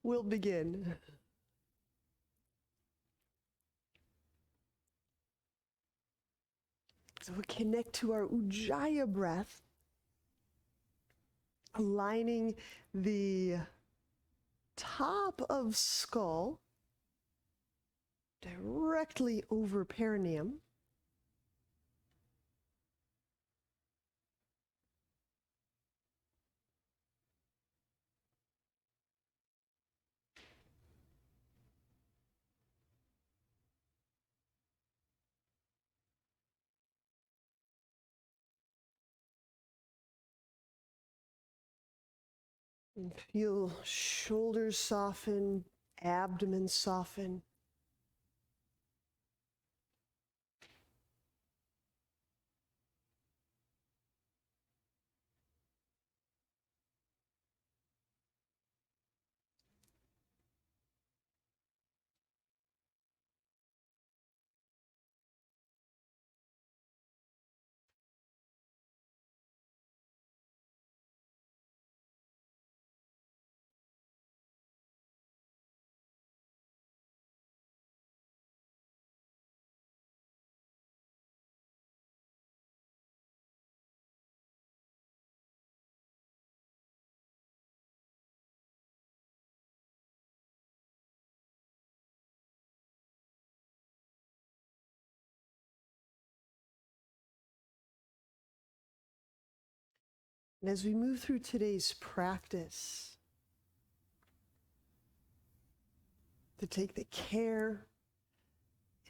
we'll begin. So we'll connect to our Ujjayi breath, aligning the top of skull directly over perineum. And feel shoulders soften, abdomen soften. And as we move through today's practice, to take the care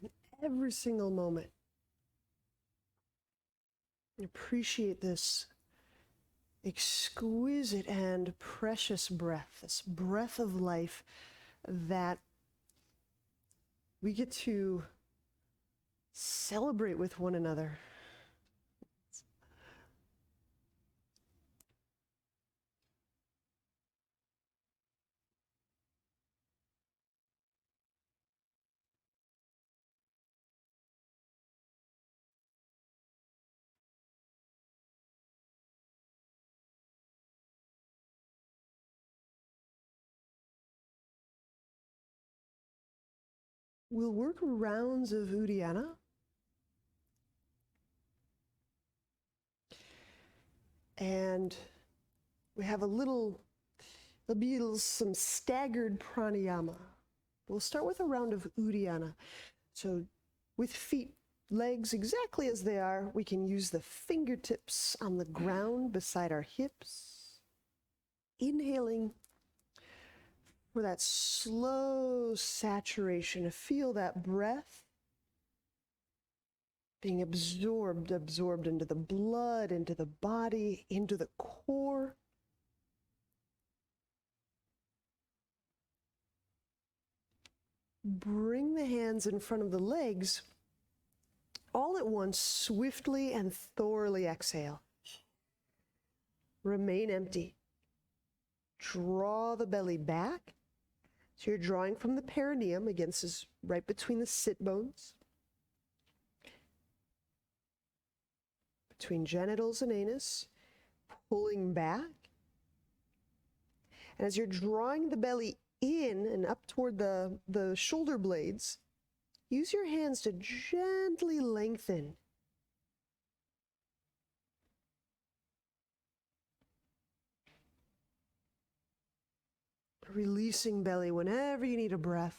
in every single moment, appreciate this exquisite and precious breath, this breath of life that we get to celebrate with one another. We'll work rounds of Uddiyana. And we have there'll be some staggered pranayama. We'll start with a round of Uddiyana. So with feet, legs exactly as they are, we can use the fingertips on the ground beside our hips. Inhaling for that slow saturation, to feel that breath being absorbed into the blood, into the body, into the core. Bring the hands in front of the legs. All at once, swiftly and thoroughly exhale. Remain empty. Draw the belly back. So you're drawing from the perineum, against this right between the sit bones, between genitals and anus, pulling back. And as you're drawing the belly in and up toward the shoulder blades, use your hands to gently lengthen. Releasing belly whenever you need a breath.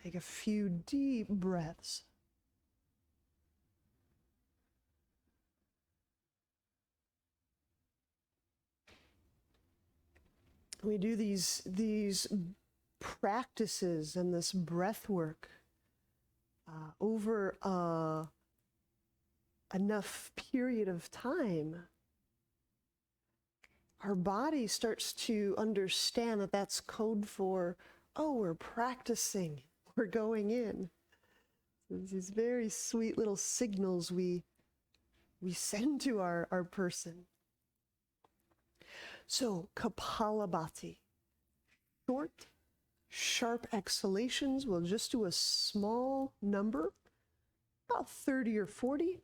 Take a few deep breaths. We do these practices and this breath work over enough period of time. Our body starts to understand that that's code for, oh, we're practicing, we're going in. So these very sweet little signals we send to our person. So Kapalabhati, short, sharp exhalations. We'll just do a small number about 30 or 40.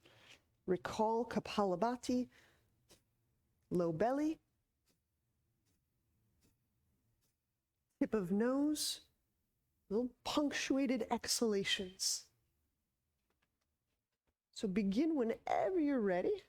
Recall Kapalabhati, low belly, tip of nose, little punctuated exhalations. So begin whenever you're ready.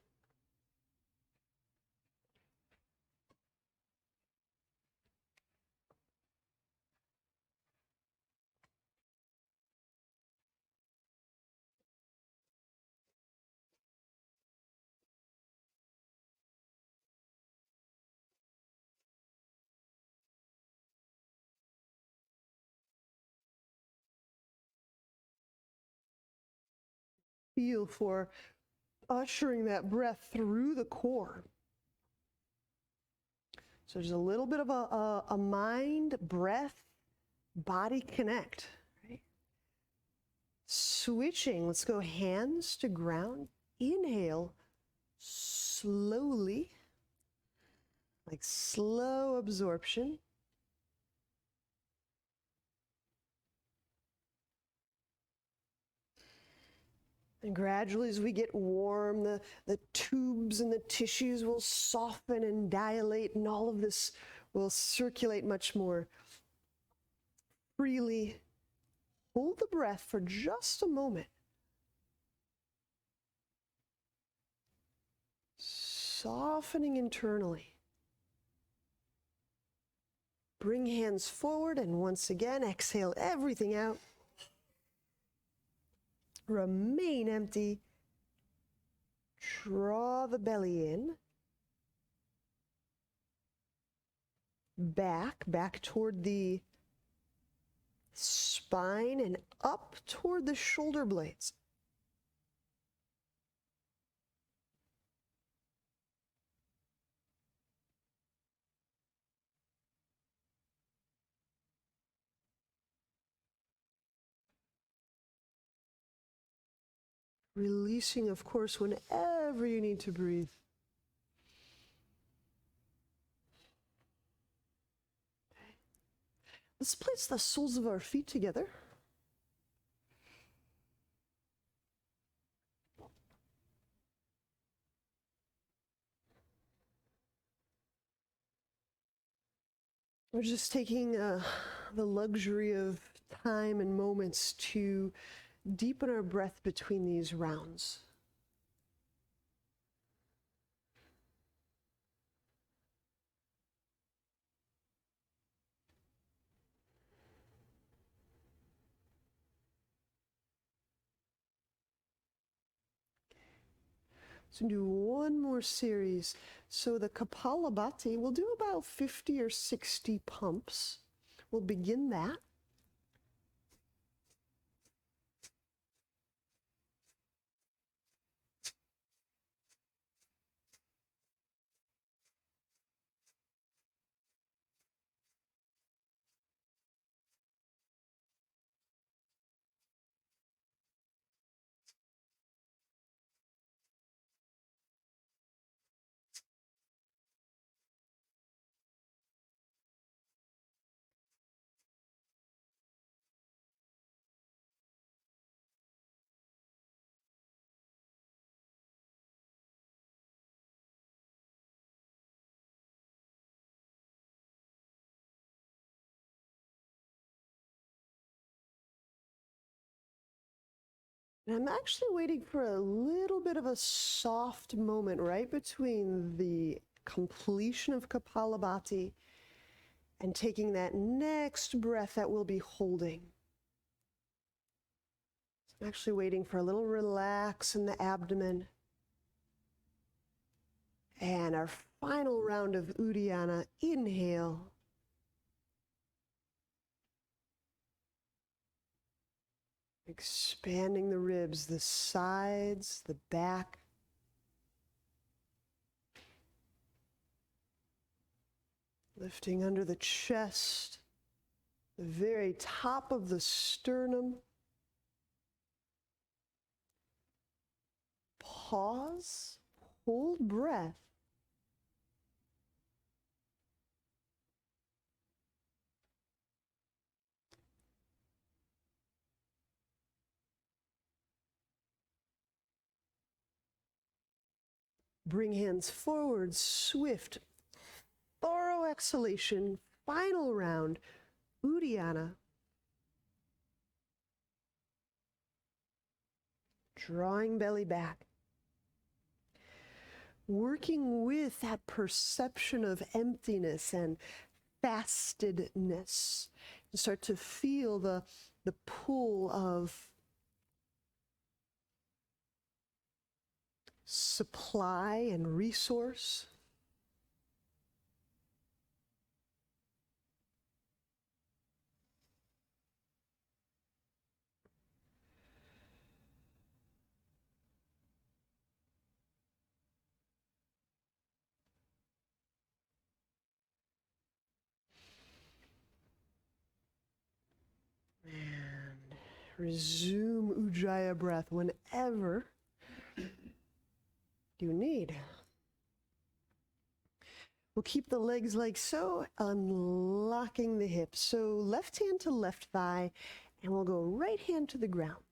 Feel for ushering that breath through the core. So there's a little bit of a mind, breath, body connect. Right? Switching, let's go hands to ground. Inhale slowly, like slow absorption. And gradually, as we get warm, the tubes and the tissues will soften and dilate, and all of this will circulate much more freely. Hold the breath for just a moment. Softening internally. Bring hands forward, and once again, exhale everything out. Remain empty. Draw the belly in. Back toward the spine and up toward the shoulder blades. Releasing, of course, whenever you need to breathe. Okay. Let's place the soles of our feet together. We're just taking the luxury of time and moments to deepen our breath between these rounds. So do one more series. So the Kapalabhati, we'll do about 50 or 60 pumps. We'll begin that. And I'm actually waiting for a little bit of a soft moment right between the completion of Kapalabhati and taking that next breath that we'll be holding. So I'm actually waiting for a little relax in the abdomen. And our final round of Uddiyana, inhale. Expanding the ribs, the sides, the back. Lifting under the chest, the very top of the sternum. Pause, hold breath. Bring hands forward, swift, thorough exhalation, final round, Uddiyana. Drawing belly back. Working with that perception of emptiness and fastedness. You start to feel the pull of supply and resource. And resume Ujjayi breath whenever you need. We'll keep the legs like so, unlocking the hips. So left hand to left thigh, and we'll go right hand to the ground.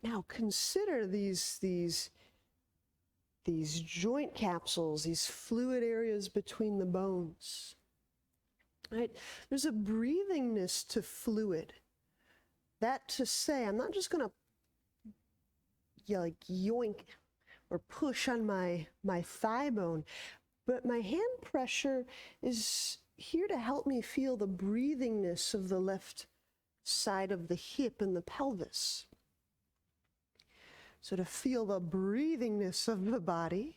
Now consider these joint capsules, these fluid areas between the bones. Right? There's a breathingness to fluid. That to say, I'm not just going to like yoink or push on my thigh bone, but my hand pressure is here to help me feel the breathingness of the left side of the hip and the pelvis. So to feel the breathingness of the body.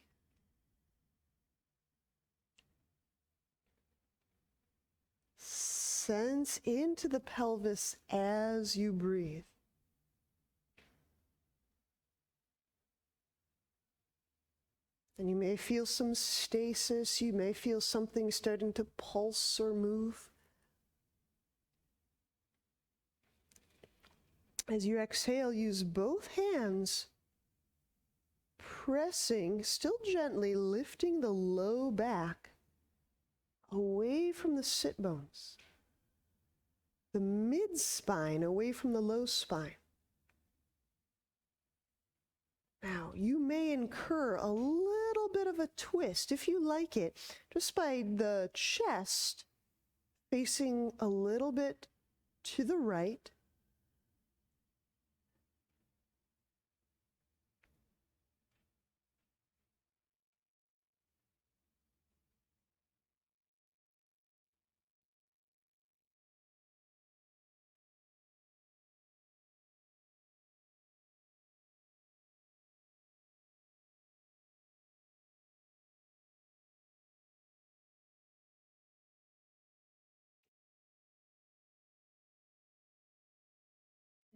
Sense into the pelvis as you breathe. And you may feel some stasis, you may feel something starting to pulse or move. As you exhale, use both hands, pressing, still gently lifting the low back away from the sit bones. The mid-spine away from the low spine. Now, you may incur a little bit of a twist, if you like it, just by the chest facing a little bit to the right.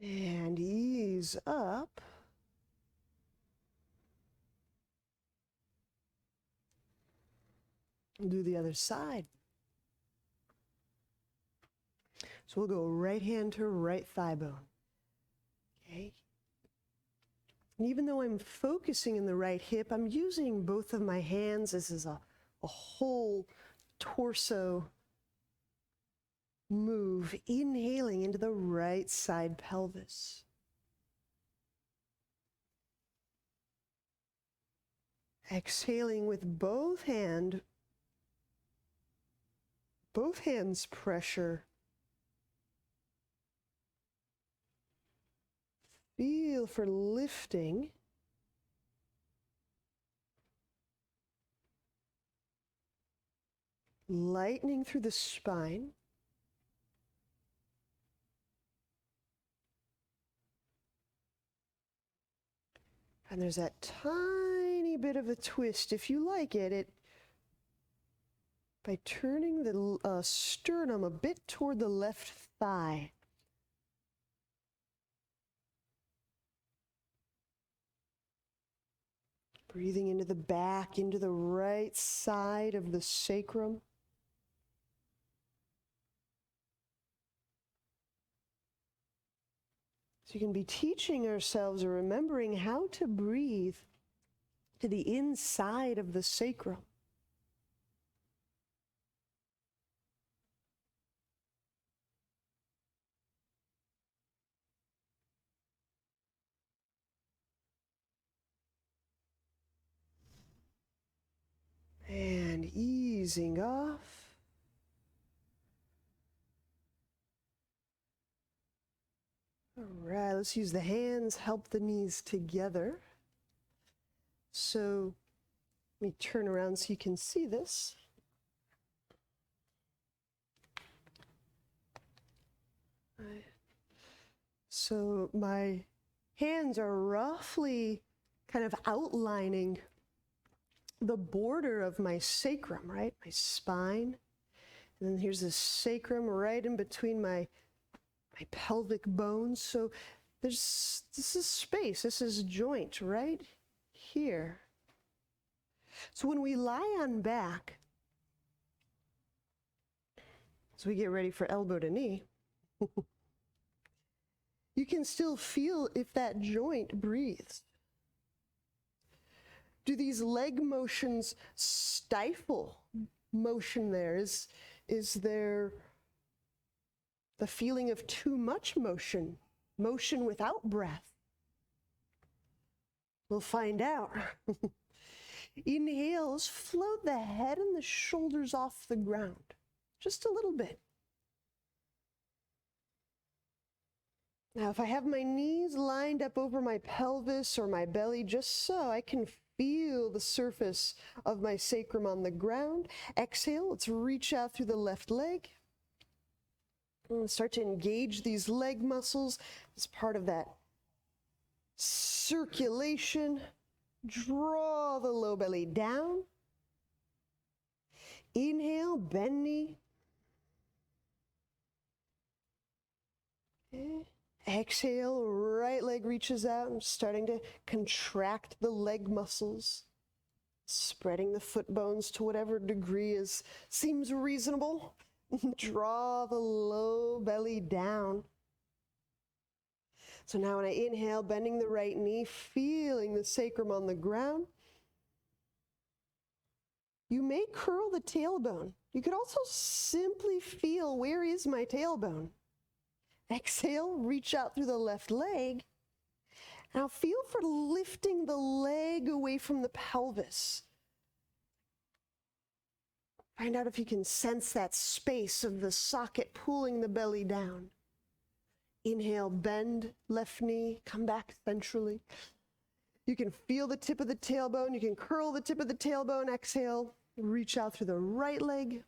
And ease up. Do the other side. So we'll go right hand to right thigh bone. Okay. And even though I'm focusing in the right hip, I'm using both of my hands. This is a whole torso move, inhaling into the right side pelvis. Exhaling with both hands pressure. Feel for lifting. Lightening through the spine. And there's that tiny bit of a twist, if you like it, by turning the sternum a bit toward the left thigh. Breathing into the back, into the right side of the sacrum. So you can be teaching ourselves or remembering how to breathe to the inside of the sacrum. easing off. All right, let's use the hands, help the knees together. So let me turn around so you can see this. So my hands are roughly kind of outlining the border of my sacrum, right? My spine. And then here's the sacrum right in between my pelvic bones. So this is space, this is joint right here. So when we lie on back, as we get ready for elbow to knee, you can still feel if that joint breathes. Do these leg motions stifle motion there? Is there the feeling of too much motion, motion without breath? We'll find out. Inhale, let's float the head and the shoulders off the ground, just a little bit. Now, if I have my knees lined up over my pelvis or my belly, just so I can feel the surface of my sacrum on the ground. Exhale, let's reach out through the left leg. And start to engage these leg muscles as part of that circulation. Draw the low belly down. Inhale, bend knee. Okay. Exhale, right leg reaches out and starting to contract the leg muscles. Spreading the foot bones to whatever degree seems reasonable. Draw the low belly down. So now when I inhale, bending the right knee, feeling the sacrum on the ground. You may curl the tailbone. You could also simply feel, where is my tailbone? Exhale, reach out through the left leg. Now feel for lifting the leg away from the pelvis. Find out if you can sense that space of the socket pulling the belly down. Inhale, bend left knee, come back centrally. You can feel the tip of the tailbone. You can curl the tip of the tailbone. Exhale, reach out through the right leg.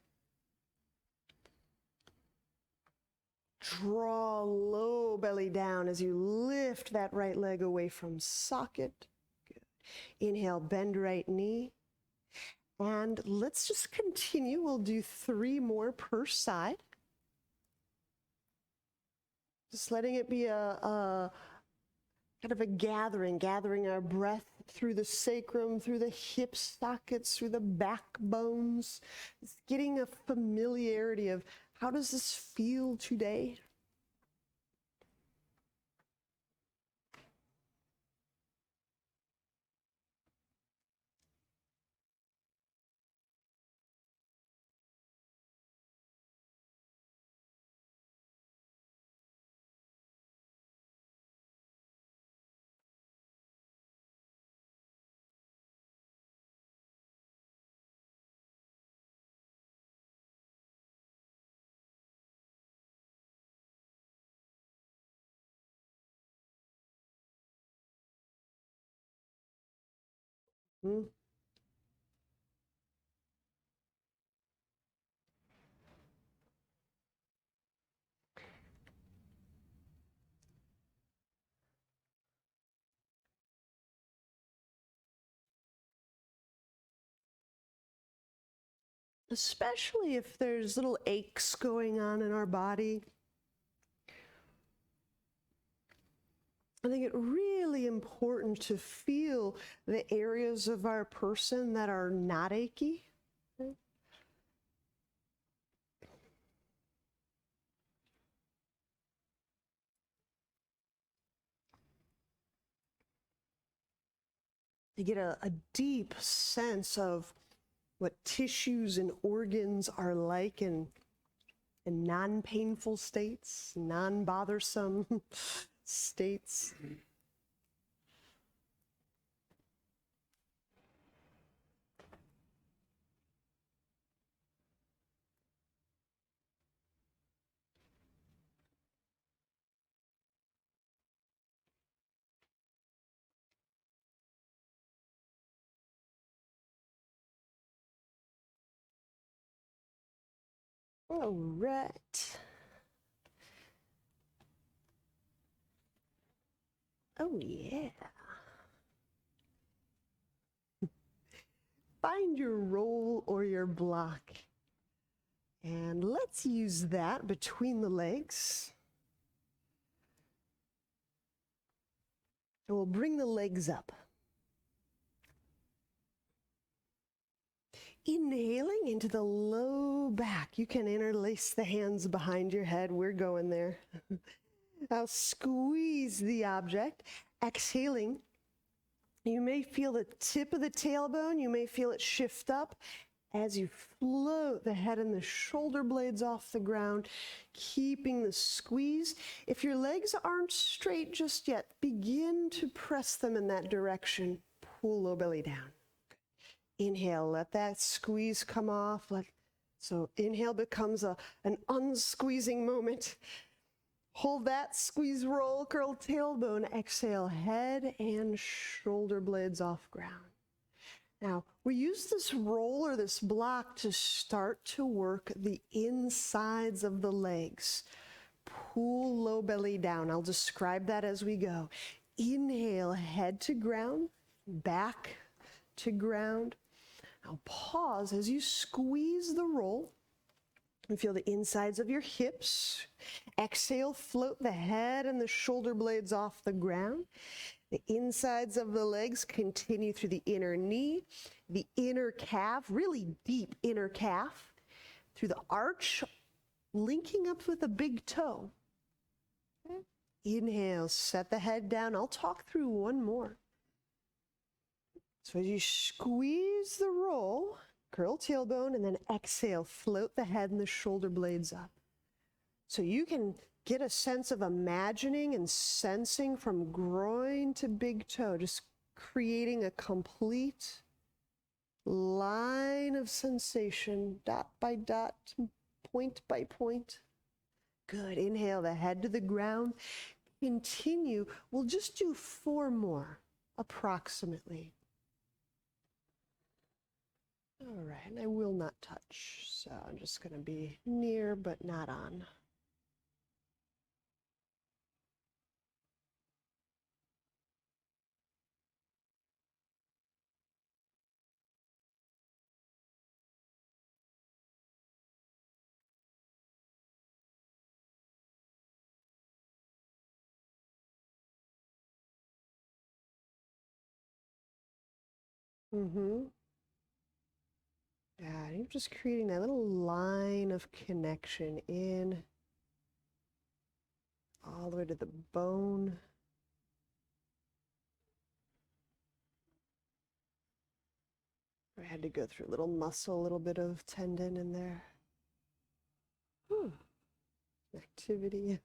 Draw low belly down as you lift that right leg away from socket. Good. Inhale, bend right knee. And let's just continue. We'll do 3 more per side. Just letting it be a kind of a gathering our breath through the sacrum, through the hip sockets, through the backbones. Just getting a familiarity of how does this feel today? Mm. Especially if there's little aches going on in our body. I think it's really important to feel the areas of our person that are not achy. Okay? You get a deep sense of what tissues and organs are like in non-painful states, non-bothersome states. All right. Oh, yeah. Find your roll or your block. And let's use that between the legs. And we'll bring the legs up. Inhaling into the low back. You can interlace the hands behind your head. We're going there. Now squeeze the object. Exhaling. You may feel the tip of the tailbone. You may feel it shift up as you float the head and the shoulder blades off the ground, keeping the squeeze. If your legs aren't straight just yet, begin to press them in that direction. Pull low belly down. Inhale, let that squeeze come off. So inhale becomes an unsqueezing moment. Hold that, squeeze, roll, curl tailbone. Exhale, head and shoulder blades off ground. Now, we use this roll or this block to start to work the insides of the legs. Pull low belly down. I'll describe that as we go. Inhale, head to ground, back to ground. Now pause as you squeeze the roll. You feel the insides of your hips. Exhale, float the head and the shoulder blades off the ground. The insides of the legs continue through the inner knee, the inner calf, really deep inner calf, through the arch, linking up with the big toe. Okay. Inhale, set the head down. I'll talk through one more. So as you squeeze the roll, curl tailbone, and then exhale, float the head and the shoulder blades up. So you can get a sense of imagining and sensing from groin to big toe, just creating a complete line of sensation, dot by dot, point by point. Good. Inhale the head to the ground. Continue. We'll just do 4 more, approximately. All right, and I will not touch, so I'm just going to be near but not on. Yeah, you're just creating that little line of connection in all the way to the bone. I had to go through a little muscle, a little bit of tendon in there. Whew. Activity.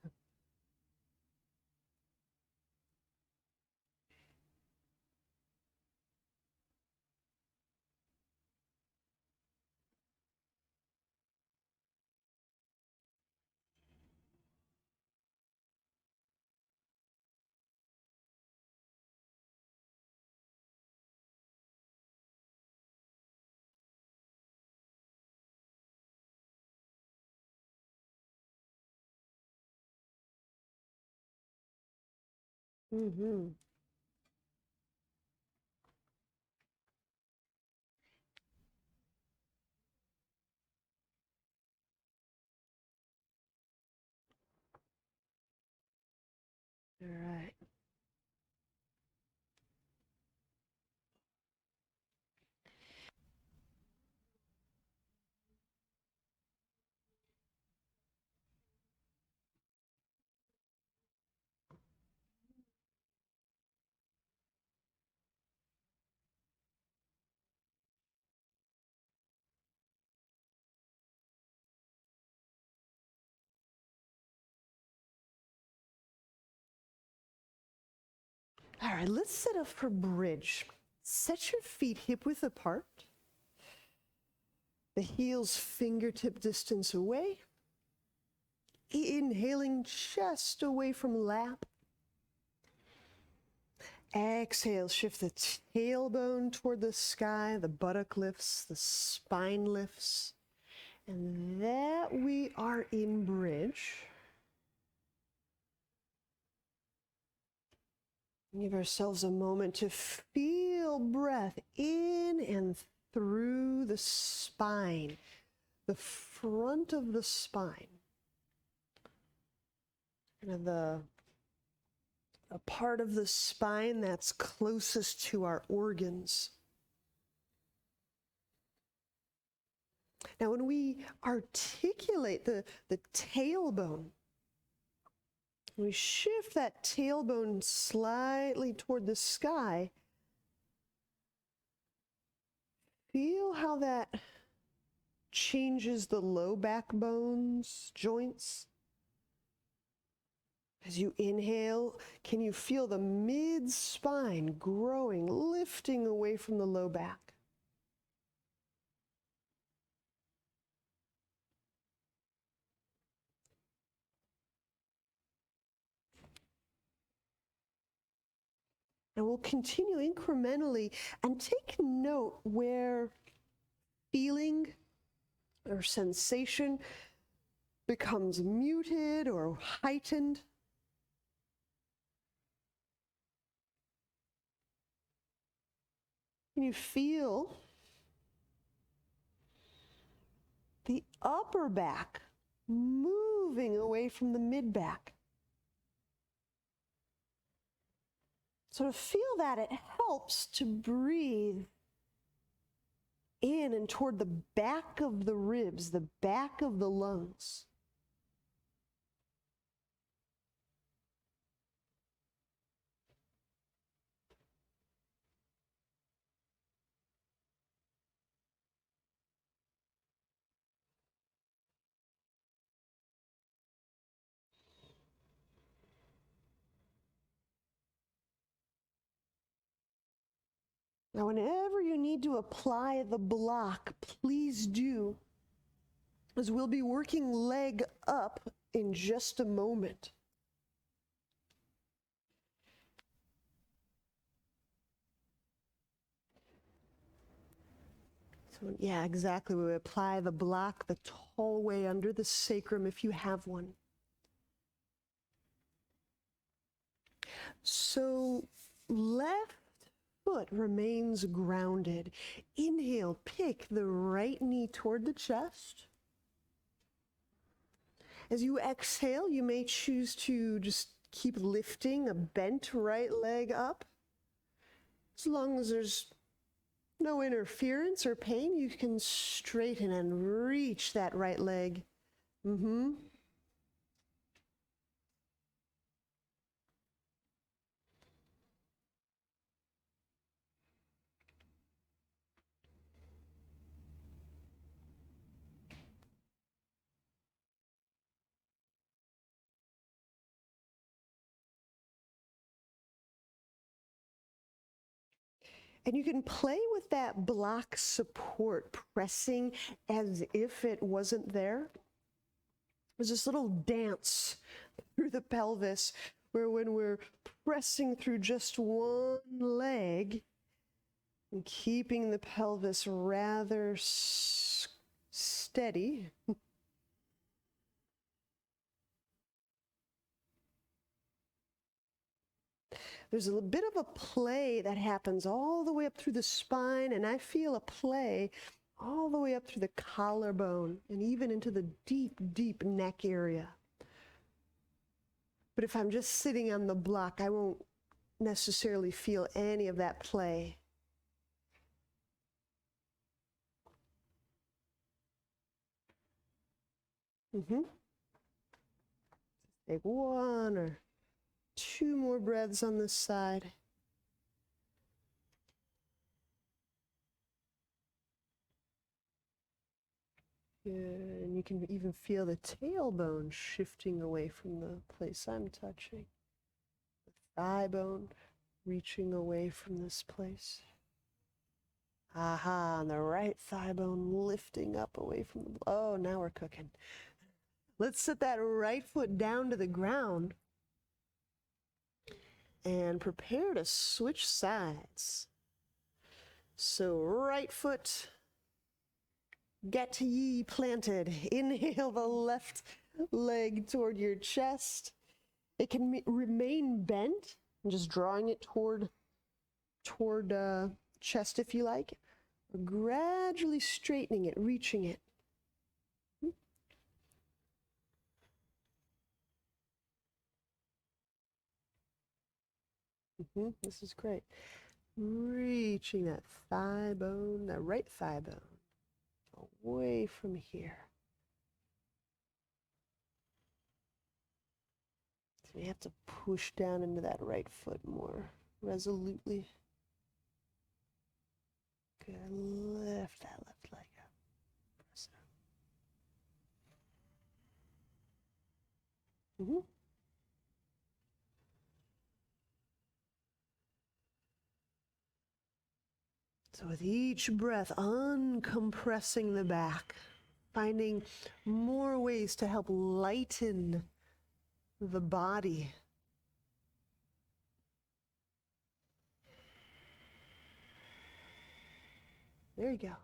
Mm-hmm. All right. All right, let's set up for bridge. Set your feet hip width apart. The heels fingertip distance away. Inhaling chest away from lap. Exhale, shift the tailbone toward the sky, the buttock lifts, the spine lifts. And that we are in bridge. Give ourselves a moment to feel breath in and through the spine, the front of the spine. And a part of the spine that's closest to our organs. Now, when we articulate the tailbone, we shift that tailbone slightly toward the sky. Feel how that changes the low back bones, joints. As you inhale, can you feel the mid-spine growing, lifting away from the low back? And we'll continue incrementally and take note where feeling or sensation becomes muted or heightened. Can you feel the upper back moving away from the mid back? So to feel that, it helps to breathe in and toward the back of the ribs, the back of the lungs. Now, whenever you need to apply the block, please do, as we'll be working leg up in just a moment. So, yeah, exactly. We apply the block the tall way under the sacrum if you have one. So, left foot remains grounded. Inhale, pick the right knee toward the chest. As you exhale, you may choose to just keep lifting a bent right leg up. As long as there's no interference or pain, you can straighten and reach that right leg. And you can play with that block support, pressing as if it wasn't there. There's this little dance through the pelvis where when we're pressing through just one leg and keeping the pelvis rather steady, there's a bit of a play that happens all the way up through the spine, and I feel a play all the way up through the collarbone and even into the deep, deep neck area. But if I'm just sitting on the block, I won't necessarily feel any of that play. Take one or two more breaths on this side. Good. And you can even feel the tailbone shifting away from the place I'm touching. The thigh bone reaching away from this place. Aha, and the right thigh bone lifting up away from the... Oh, now we're cooking. Let's set that right foot down to the ground and prepare to switch sides. So right foot Get ye planted. Inhale the left leg toward your chest. It can remain bent, and just drawing it toward chest if you like. Or gradually straightening it, reaching it. This is great. Reaching that thigh bone, that right thigh bone, away from here. So you have to push down into that right foot more resolutely. Good. Lift that left leg up. Press it up. So with each breath, uncompressing the back, finding more ways to help lighten the body. There you go.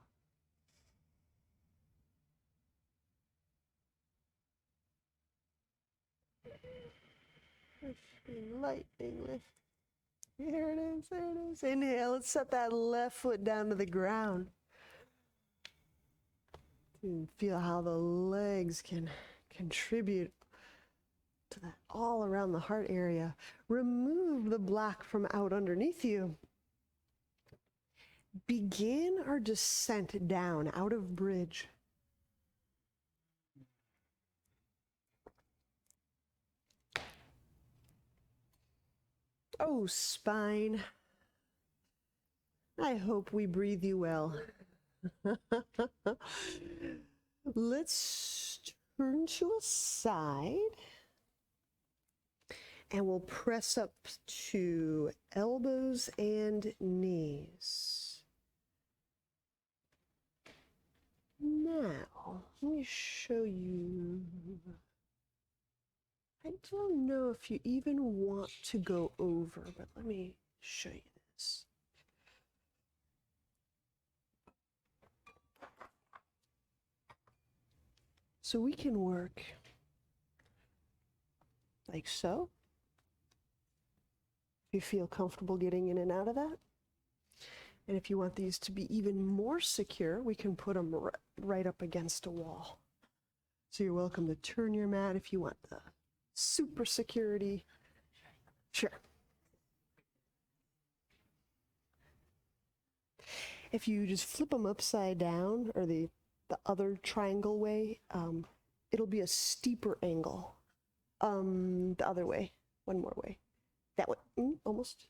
Lightning lift. Here it is, there it is. Inhale, let's set that left foot down to the ground. And feel how the legs can contribute to that all around the heart area. Remove the block from out underneath you. Begin our descent down out of bridge. Oh, spine. I hope we breathe you well. Let's turn to a side. And we'll press up to elbows and knees. Now, let me show you. I don't know if you even want to go over, but let me show you this. So we can work like so. If you feel comfortable getting in and out of that. And if you want these to be even more secure, we can put them right up against a wall. So you're welcome to turn your mat if you want the super security. Sure. If you just flip them upside down, or the other triangle way, it'll be a steeper angle. The other way, one more way. That way, almost.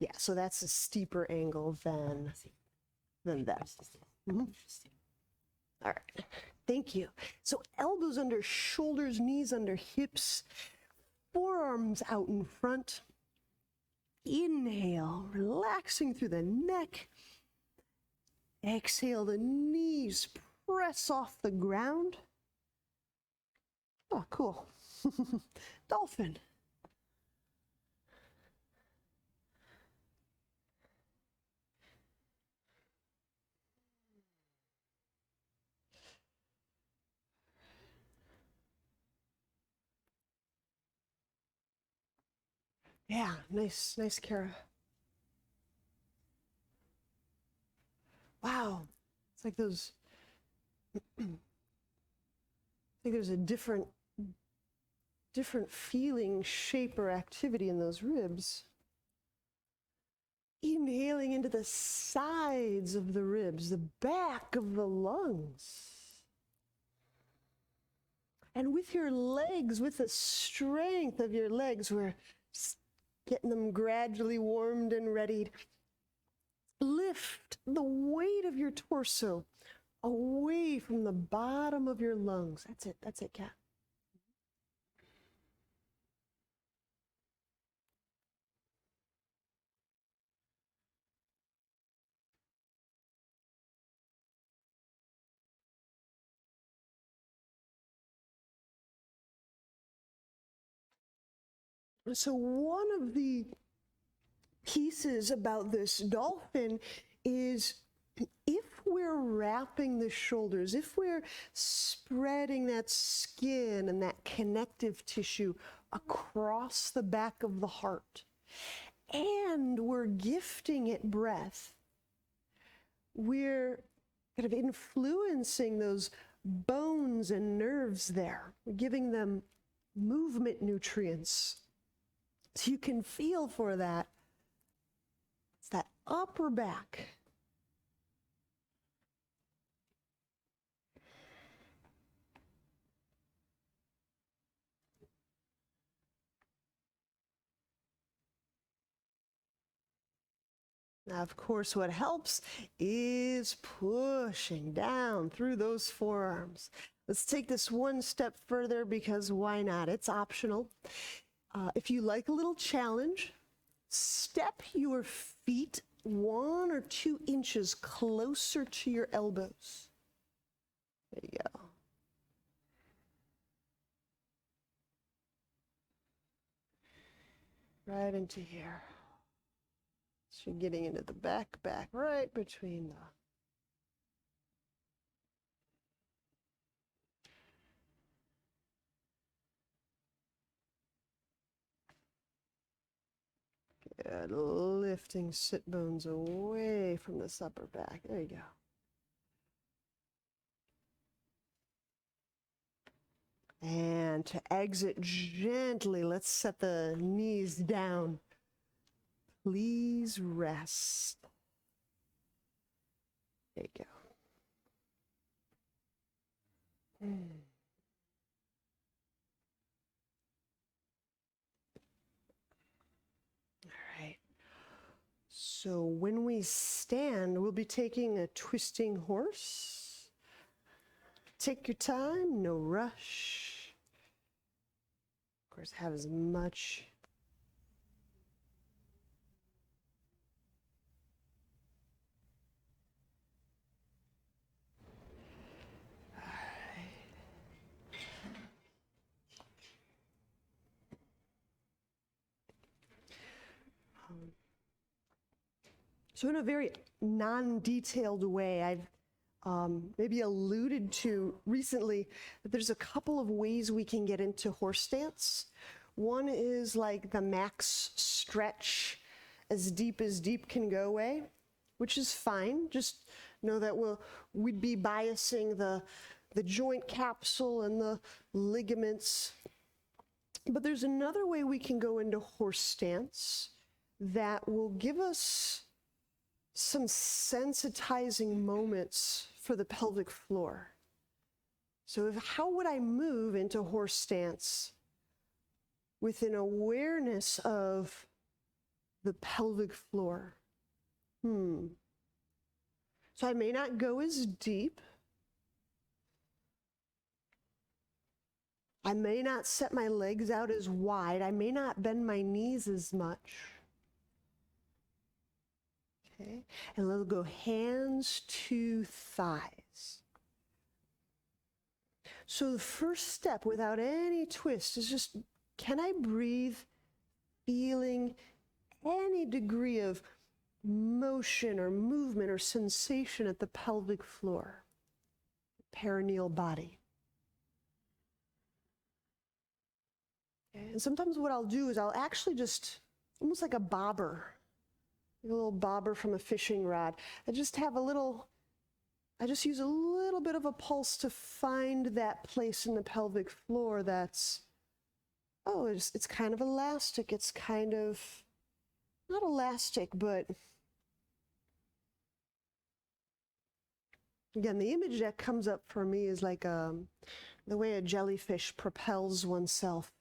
Yeah, so that's a steeper angle than that. All right, thank you. So elbows under shoulders, knees under hips, forearms out in front. Inhale, relaxing through the neck. Exhale, the knees press off the ground. Oh, cool. Dolphin. Yeah, nice, Kara. Wow, it's like those, I think there's a different feeling, shape, or activity in those ribs. Inhaling into the sides of the ribs, the back of the lungs. And with your legs, with the strength of your legs, we're getting them gradually warmed and readied. Lift the weight of your torso away from the bottom of your lungs. That's it, cat. So one of the pieces about this dolphin is if we're wrapping the shoulders, if we're spreading that skin and that connective tissue across the back of the heart, and we're gifting it breath, we're kind of influencing those bones and nerves there. We're giving them movement nutrients. So you can feel for that. It's that upper back. Now, of course, what helps is pushing down through those forearms. Let's take this one step further because why not? It's optional. If you like a little challenge, step your feet 1 or 2 inches closer to your elbows. There you go. Right into here. So you're getting into the back, right between the... Good, lifting sit bones away from this upper back. There you go. And to exit gently, let's set the knees down. Please rest. There you go. All right. So when we stand, we'll be taking a twisting horse. Take your time, no rush. Of course, have as much So in a very non-detailed way, I've maybe alluded to recently that there's a couple of ways we can get into horse stance. One is like the max stretch, as deep can go way, which is fine. Just know that we'd be biasing the joint capsule and the ligaments. But there's another way we can go into horse stance that will give us some sensitizing moments for the pelvic floor. So how would I move into horse stance with an awareness of the pelvic floor? So I may not go as deep. I may not set my legs out as wide. I may not bend my knees as much. Okay, and let's go hands to thighs. So the first step without any twist is just, can I breathe feeling any degree of motion or movement or sensation at the pelvic floor, perineal body? Okay. And sometimes what I'll do is I'll actually just, almost like a bobber, a little bobber from a fishing rod. I just use a little bit of a pulse to find that place in the pelvic floor that's, it's kind of elastic. It's kind of, not elastic, but again, the image that comes up for me is like the way a jellyfish propels oneself.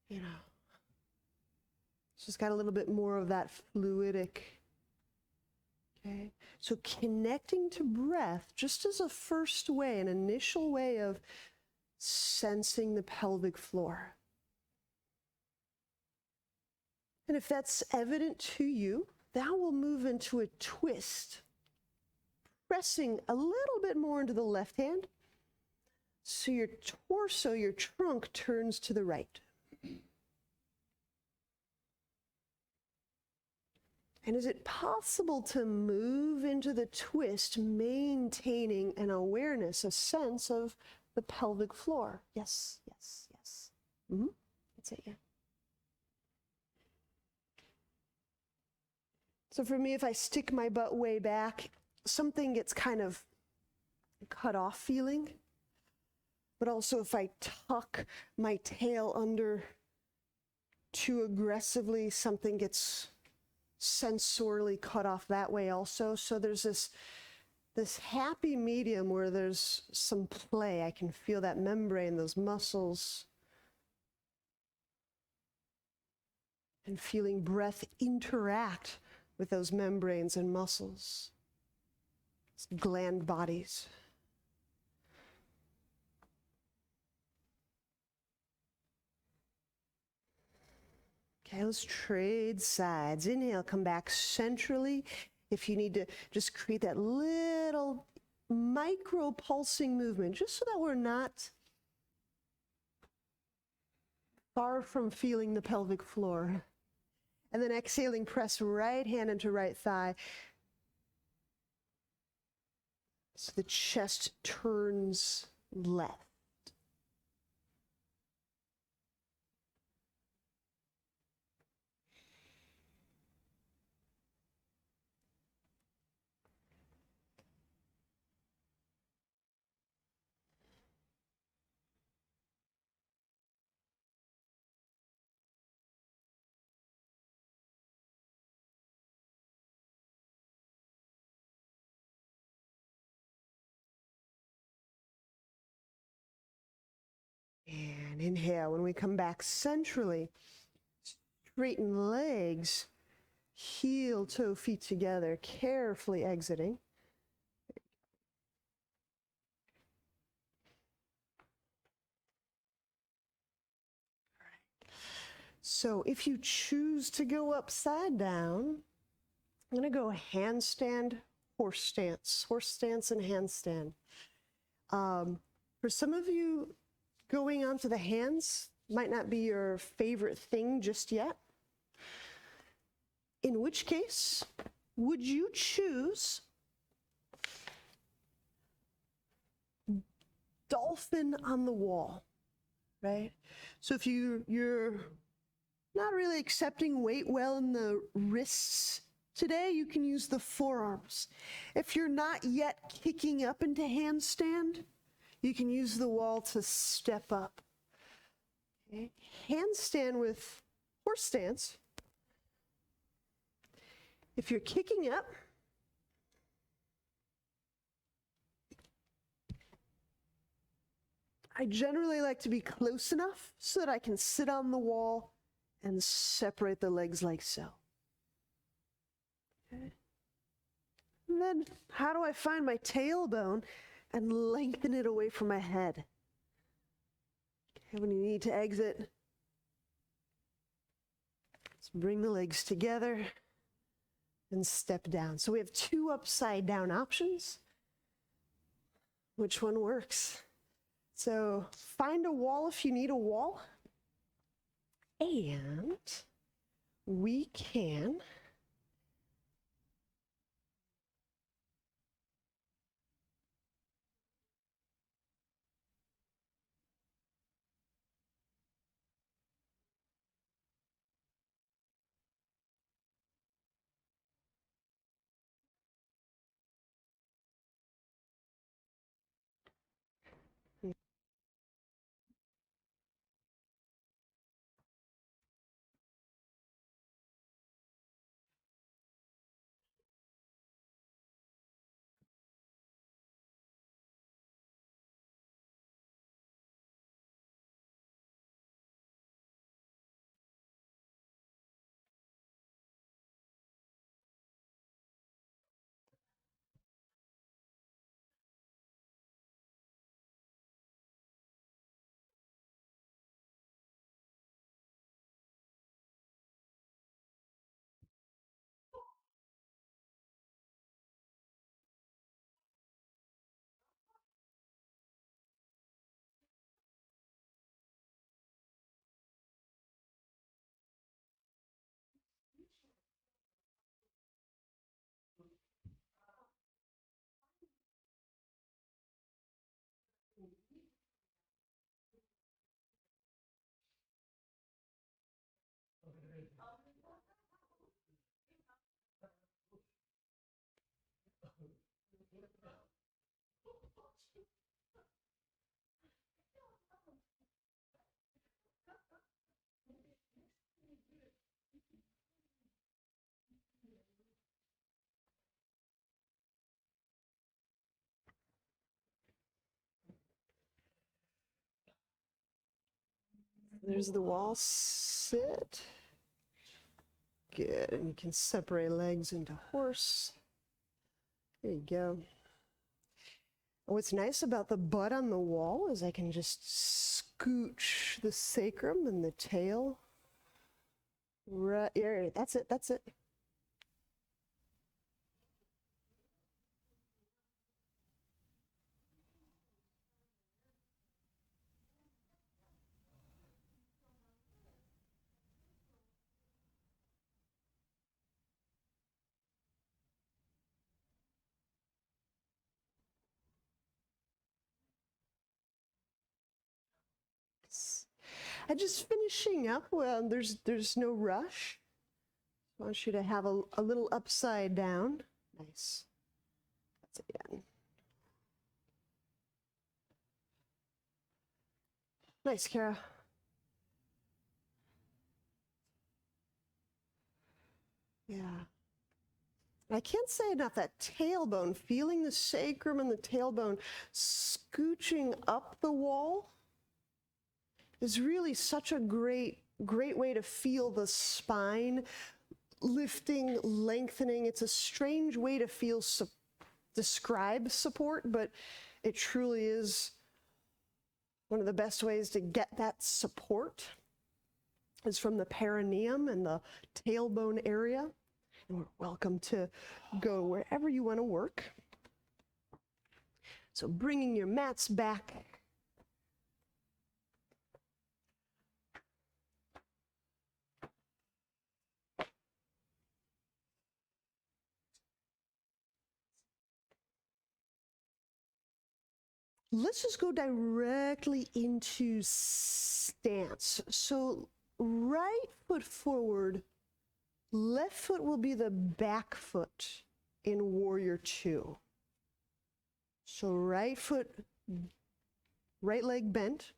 You know. It's just got a little bit more of that fluidic. Okay, so connecting to breath just as a first way, an initial way of sensing the pelvic floor. And if that's evident to you, that will move into a twist, pressing a little bit more into the left hand, so your torso, your trunk turns to the right. And is it possible to move into the twist, maintaining an awareness, a sense of the pelvic floor? Yes, yes, yes. Mm-hmm. That's it, yeah. So for me, if I stick my butt way back, something gets kind of cut off feeling. But also if I tuck my tail under too aggressively, something gets sensorily cut off that way also. So there's this happy medium where there's some play. I can feel that membrane, those muscles, and feeling breath interact with those membranes and muscles, gland bodies. Okay, let's trade sides. Inhale, come back centrally. If you need to just create that little micro pulsing movement, just so that we're not far from feeling the pelvic floor. And then exhaling, press right hand into right thigh. So the chest turns left. And inhale. When we come back centrally, straighten legs, heel, toe, feet together, carefully exiting. So if you choose to go upside down, I'm going to go handstand, horse stance and handstand. For some of you, going onto the hands might not be your favorite thing just yet. In which case, would you choose dolphin on the wall, right? So if you're not really accepting weight well in the wrists today, you can use the forearms. If you're not yet kicking up into handstand, you can use the wall to step up. Okay? Handstand with horse stance. If you're kicking up, I generally like to be close enough so that I can sit on the wall and separate the legs like so. Okay. And then how do I find my tailbone and lengthen it away from my head? Okay, when you need to exit, let's bring the legs together and step down. So we have two upside down options. Which one works? So find a wall if you need a wall. And we can There's the wall. Sit. Good. And you can separate legs into horse. There you go. What's nice about the butt on the wall is I can just scooch the sacrum and the tail. Right here. That's it. That's it. I'm just finishing up. Well, there's no rush. I want you to have a little upside down. Nice. That's it again. Nice, Kara. Yeah. I can't say enough, that tailbone, feeling the sacrum and the tailbone scooching up the wall is really such a great way to feel the spine lifting, lengthening. It's a strange way to feel, describe support, but it truly is one of the best ways to get that support is from the perineum and the tailbone area. And we're welcome to go wherever you want to work. So bringing your mats back. Let's just go directly into stance. So right foot forward, left foot will be the back foot in Warrior Two. So right foot, right leg bent,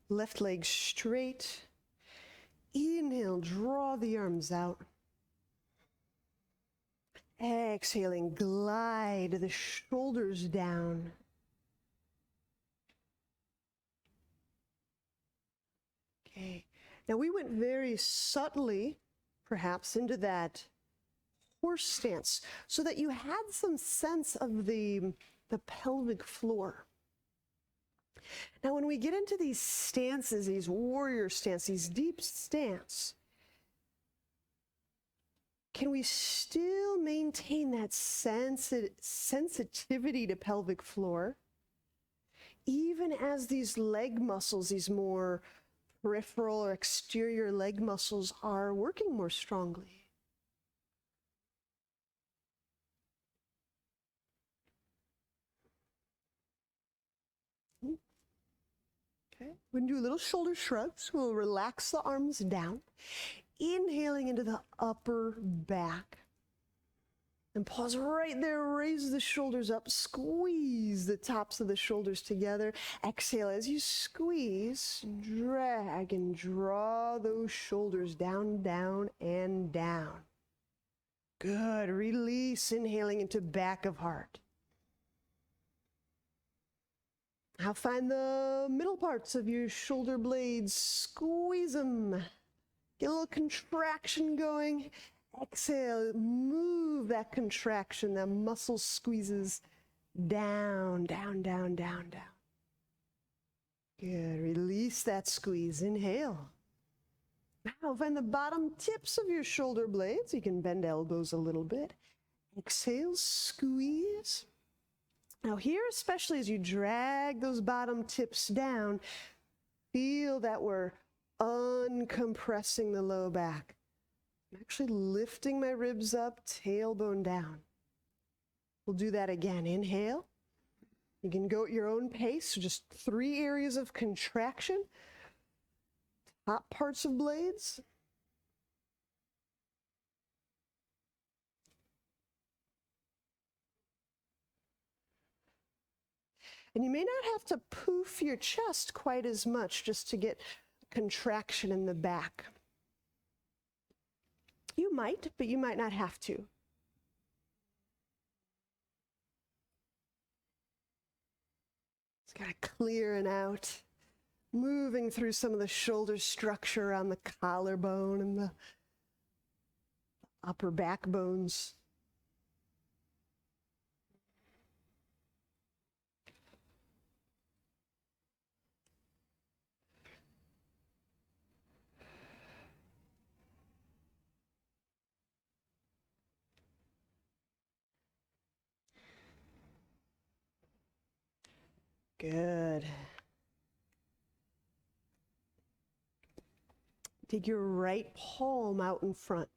left leg straight. Inhale, draw the arms out. Exhaling, glide the shoulders down. Okay, now we went very subtly, perhaps, into that horse stance so that you had some sense of the pelvic floor. Now, when we get into these stances, these warrior stance, these deep stance, can we still maintain that sensitivity to pelvic floor, even as these leg muscles, these more peripheral or exterior leg muscles are working more strongly? Okay, we're gonna do a little shoulder shrugs. We'll relax the arms down. Inhaling into the upper back. And pause right there, raise the shoulders up, squeeze the tops of the shoulders together. Exhale as you squeeze, drag and draw those shoulders down, down, and down. Good, release, inhaling into back of heart. Now find the middle parts of your shoulder blades, squeeze them. Get a little contraction going. Exhale, move that contraction, that muscle squeezes down, down, down, down, down. Good, release that squeeze, inhale. Now find the bottom tips of your shoulder blades. You can bend elbows a little bit. Exhale, squeeze. Now here, especially as you drag those bottom tips down, feel that we're uncompressing the low back. I'm actually lifting my ribs up, tailbone down. We'll do that again. Inhale. You can go at your own pace, so just 3 areas of contraction. Top parts of blades. And you may not have to poof your chest quite as much just to get contraction in the back. You might, but you might not have to. Just gotta clearing out moving through some of the shoulder structure around the collarbone and the upper back bones. Good. Take your right palm out in front.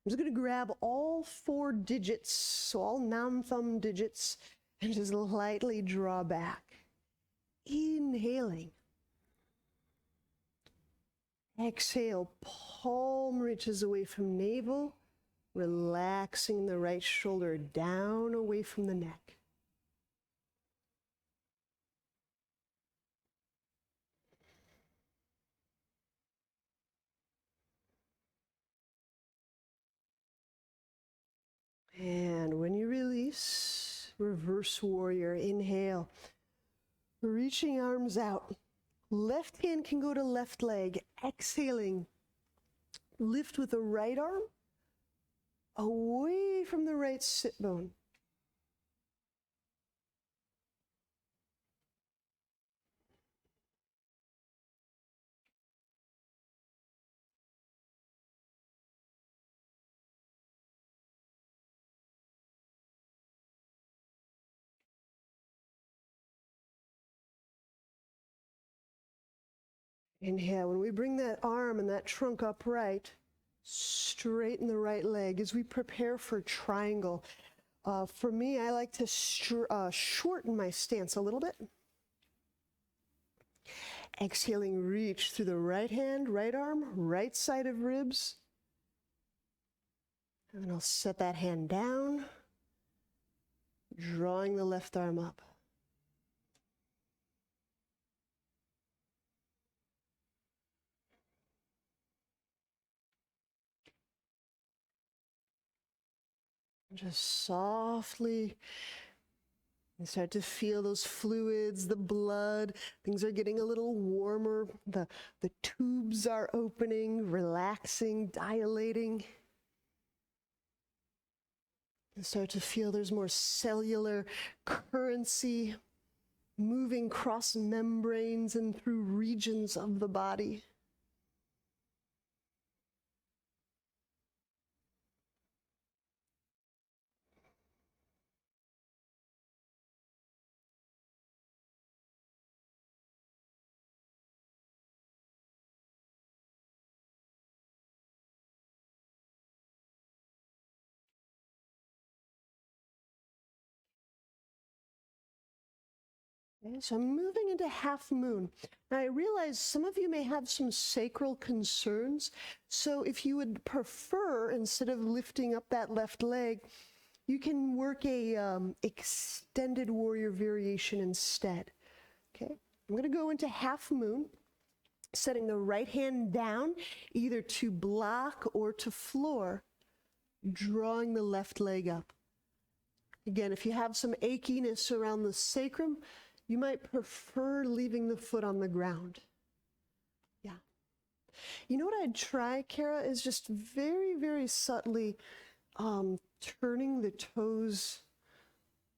I'm just going to grab all 4 digits, so all non-thumb digits, and just lightly draw back. Inhaling. Exhale, palm reaches away from navel, relaxing the right shoulder down away from the neck. And when you release, reverse warrior, inhale, reaching arms out. Left hand can go to left leg, exhaling. Lift with the right arm away from the right sit bone. Inhale. When we bring that arm and that trunk upright, straighten the right leg as we prepare for triangle. For me, I like to shorten my stance a little bit. Exhaling, reach through the right hand, right arm, right side of ribs. And then I'll set that hand down, drawing the left arm up. Just softly and start to feel those fluids, the blood. Things are getting a little warmer. The tubes are opening, relaxing, dilating. And start to feel there's more cellular currency moving cross membranes and through regions of the body. Okay, so I'm moving into half moon. Now I realize some of you may have some sacral concerns. So if you would prefer, instead of lifting up that left leg, you can work a extended warrior variation instead. Okay, I'm going to go into half moon, setting the right hand down, either to block or to floor, drawing the left leg up. Again, if you have some achiness around the sacrum, you might prefer leaving the foot on the ground. Yeah. You know what I'd try, Kara, is just very, very subtly turning the toes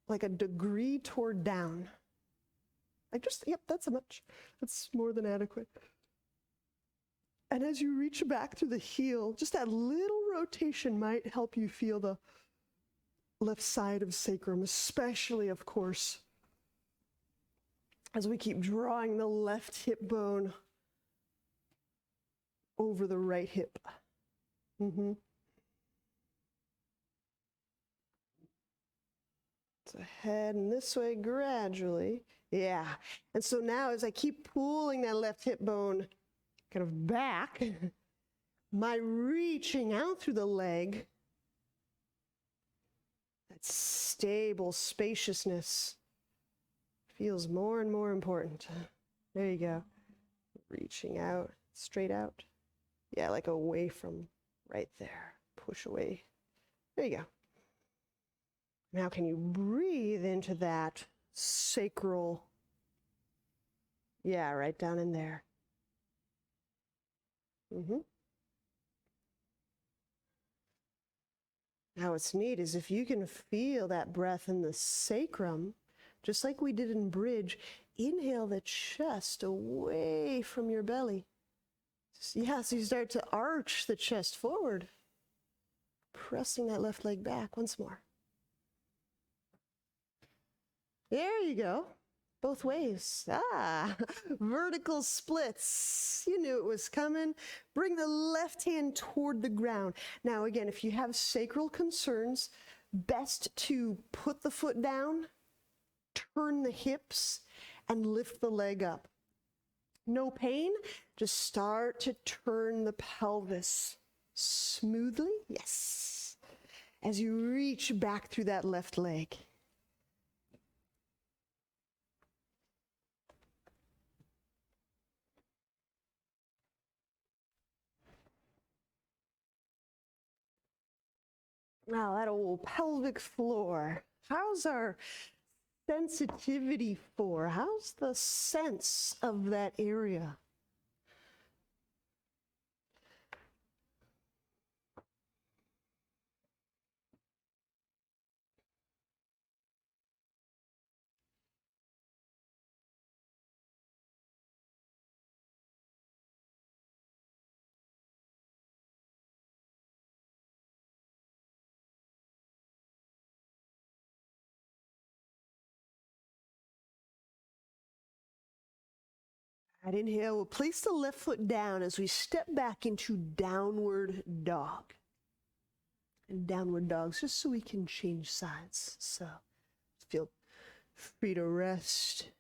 like a degree toward down. Yep, that's that's more than adequate. And as you reach back through the heel, just that little rotation might help you feel the left side of sacrum, especially, of course, as we keep drawing the left hip bone over the right hip. So head and this way gradually. Yeah. And so now as I keep pulling that left hip bone kind of back, my reaching out through the leg, that stable spaciousness, feels more and more important. There you go. Reaching out, straight out. Yeah, like away from right there. Push away. There you go. Now can you breathe into that sacral Yeah, right down in there. Now, what's neat is if you can feel that breath in the sacrum, just like we did in bridge, inhale the chest away from your belly. Yeah, so you start to arch the chest forward, pressing that left leg back once more. There you go. Both ways. Vertical splits. You knew it was coming. Bring the left hand toward the ground. Now, again, if you have sacral concerns, best to put the foot down, turn the hips, and lift the leg up. No pain, just start to turn the pelvis smoothly. Yes. As you reach back through that left leg. Now that old pelvic floor, how's our sensitivity for? How's the sense of that area? Right, inhale, we'll place the left foot down as we step back into downward dog. And downward dogs, just so we can change sides. So feel free to rest.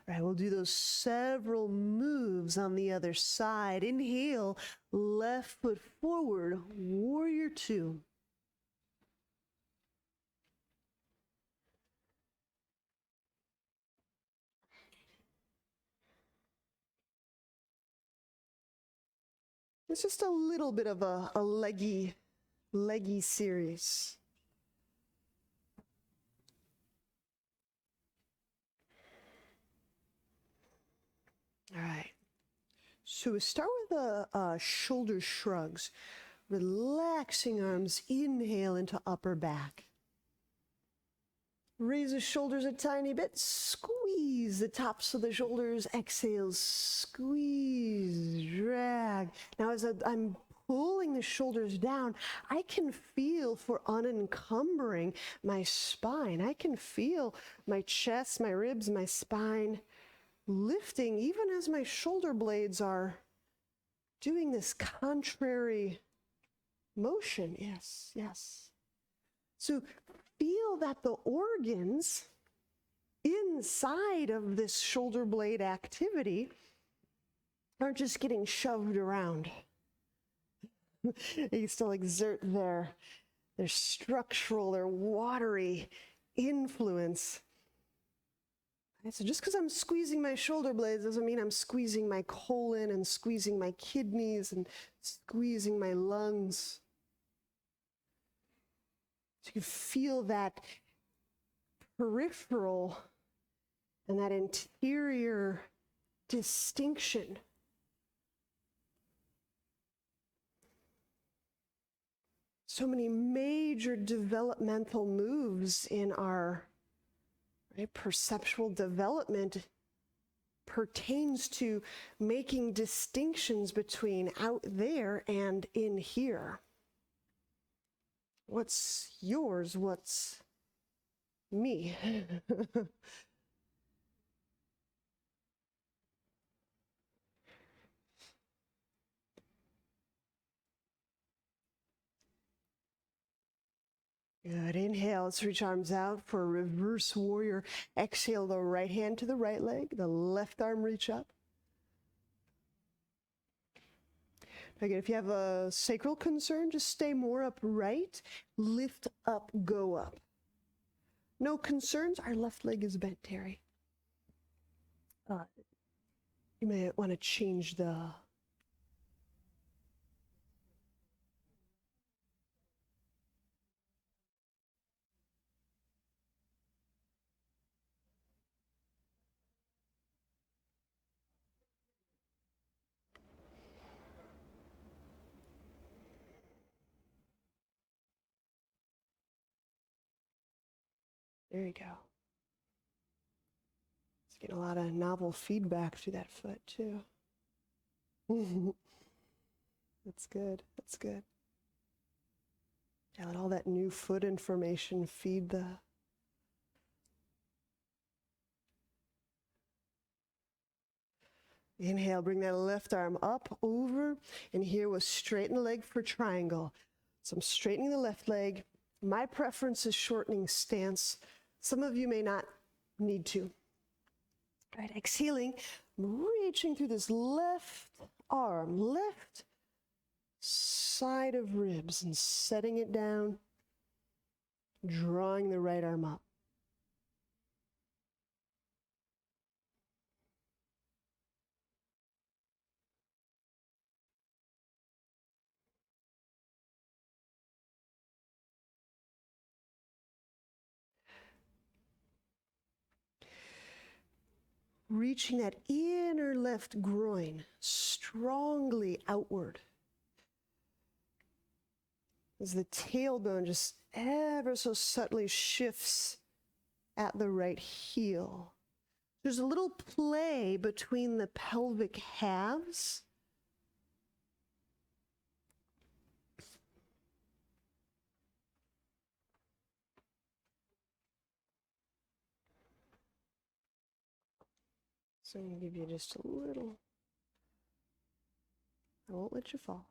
All right, we'll do those several moves on the other side. Inhale, left foot forward, warrior two. It's just a little bit of a leggy series. All right. So we start with the shoulder shrugs. Relaxing arms, inhale into upper back. Raise the shoulders a tiny bit, squeeze the tops of the shoulders, exhale, squeeze, drag. Now as I'm pulling the shoulders down, I can feel for unencumbering my spine. I can feel my chest, my ribs, my spine lifting even as my shoulder blades are doing this contrary motion. Yes, yes. So feel that the organs inside of this shoulder blade activity aren't just getting shoved around. They still exert their structural, their watery influence. And so just because I'm squeezing my shoulder blades doesn't mean I'm squeezing my colon and squeezing my kidneys and squeezing my lungs. So you feel that peripheral and that interior distinction. So many major developmental moves in our perceptual development pertains to making distinctions between out there and in here. What's yours? What's me? Good. Inhale, let's reach arms out for a reverse warrior. Exhale, the right hand to the right leg, the left arm reach up. Again, if you have a sacral concern, just stay more upright. Lift up, go up. No concerns, our left leg is bent, Terry. You may want to change the... There you go. It's getting a lot of novel feedback through that foot, too. That's good. That's good. Yeah, let all that new foot information feed the... Inhale, bring that left arm up, over, and here we'll straighten the leg for triangle. So I'm straightening the left leg. My preference is shortening stance. Some of you may not need to. All right, exhaling, reaching through this left arm, left side of ribs, and setting it down, drawing the right arm up. Reaching that inner left groin strongly outward. As the tailbone just ever so subtly shifts at the right heel. There's a little play between the pelvic halves. So I'm going to give you just a little. I won't let you fall.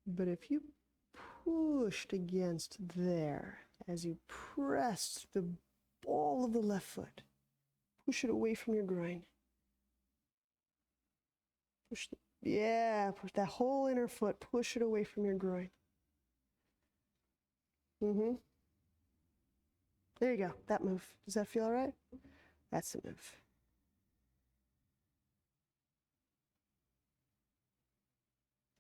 But if you pushed against there, as you pressed the ball of the left foot, push it away from your groin. Push that whole inner foot, push it away from your groin. There you go, that move. Does that feel all right? That's the move.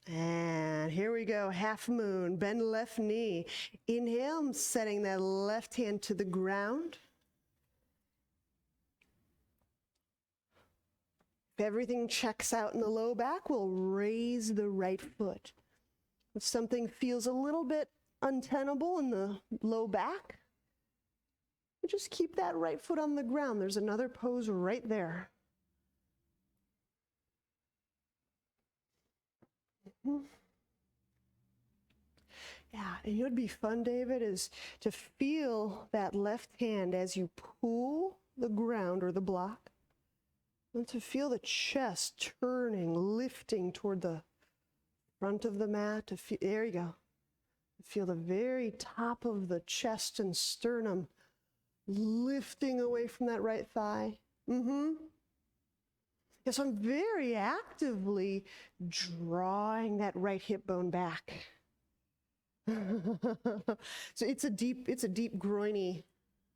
And here we go, half moon, bend left knee. Inhale, I'm setting that left hand to the ground. If everything checks out in the low back, we'll raise the right foot. If something feels a little bit untenable in the low back, just keep that right foot on the ground. There's another pose right there. Yeah, and it would be fun, David, is to feel that left hand as you pull the ground or the block, and to feel the chest turning, lifting toward the front of the mat. There you go. Feel the very top of the chest and sternum lifting away from that right thigh. Yes, I'm very actively drawing that right hip bone back. So it's a deep groiny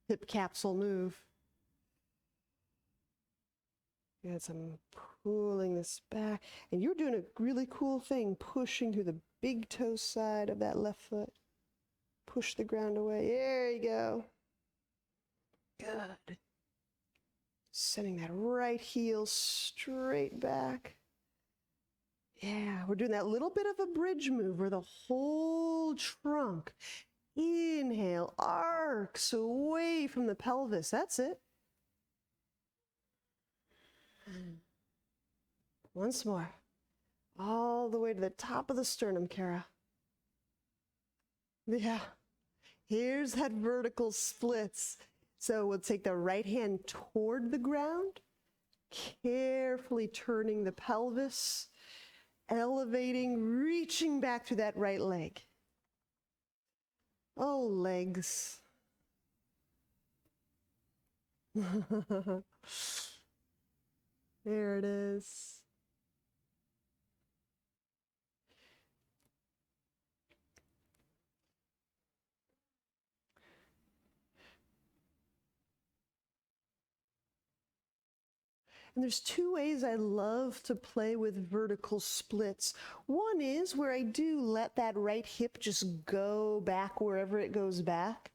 hip capsule move. Yes, I'm pulling this back. And you're doing a really cool thing, pushing through the big toe side of that left foot. Push the ground away. There you go. Good. Sending that right heel straight back. Yeah, we're doing that little bit of a bridge move where the whole trunk, inhale, arcs away from the pelvis. That's it. Once more. All the way to the top of the sternum, Kara. Yeah. Here's that vertical splits. So we'll take the right hand toward the ground, carefully turning the pelvis, elevating, reaching back through that right leg. Oh, legs. There it is. And there's two ways I love to play with vertical splits. One is where I do let that right hip just go back wherever it goes back.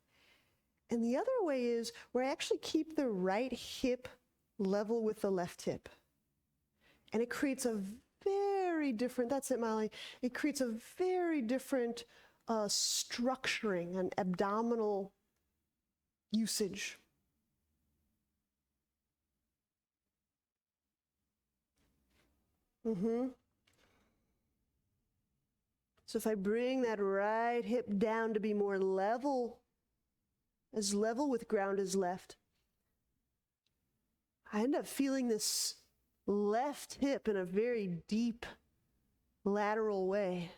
And the other way is where I actually keep the right hip level with the left hip. And it creates a very different, that's it, Molly, it creates a very different structuring, an abdominal usage. So if I bring that right hip down to be more level, as level with ground as left, I end up feeling this left hip in a very deep lateral way.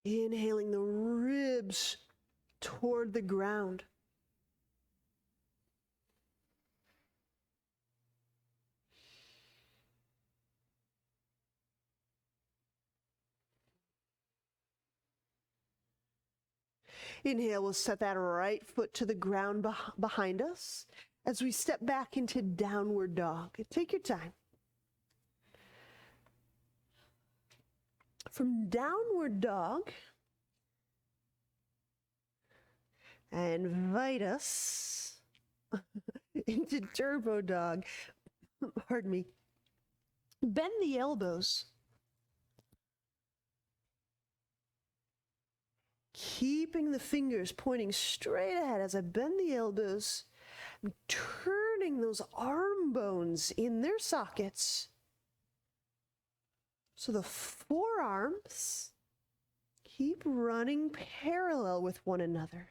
Inhaling the ribs toward the ground. Inhale, we'll set that right foot to the ground behind us as we step back into downward dog. Take your time. From downward dog, I invite us into turbo dog. Pardon me. Bend the elbows. Keeping the fingers pointing straight ahead as I bend the elbows. I'm turning those arm bones in their sockets. So the forearms keep running parallel with one another.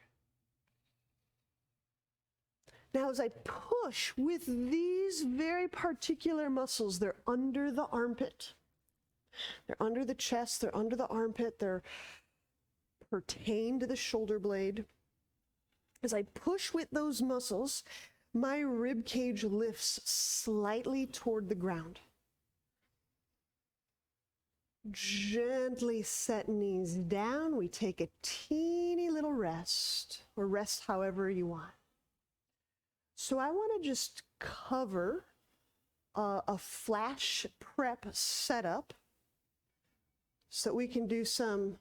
Now, as I push with these very particular muscles, they're under the armpit. They're under the chest, they're under the armpit, they're pertain to the shoulder blade. As I push with those muscles, my rib cage lifts slightly toward the ground. Gently set knees down. We take a teeny little rest, or rest however you want. So I want to just cover a flash prep setup so that we can do some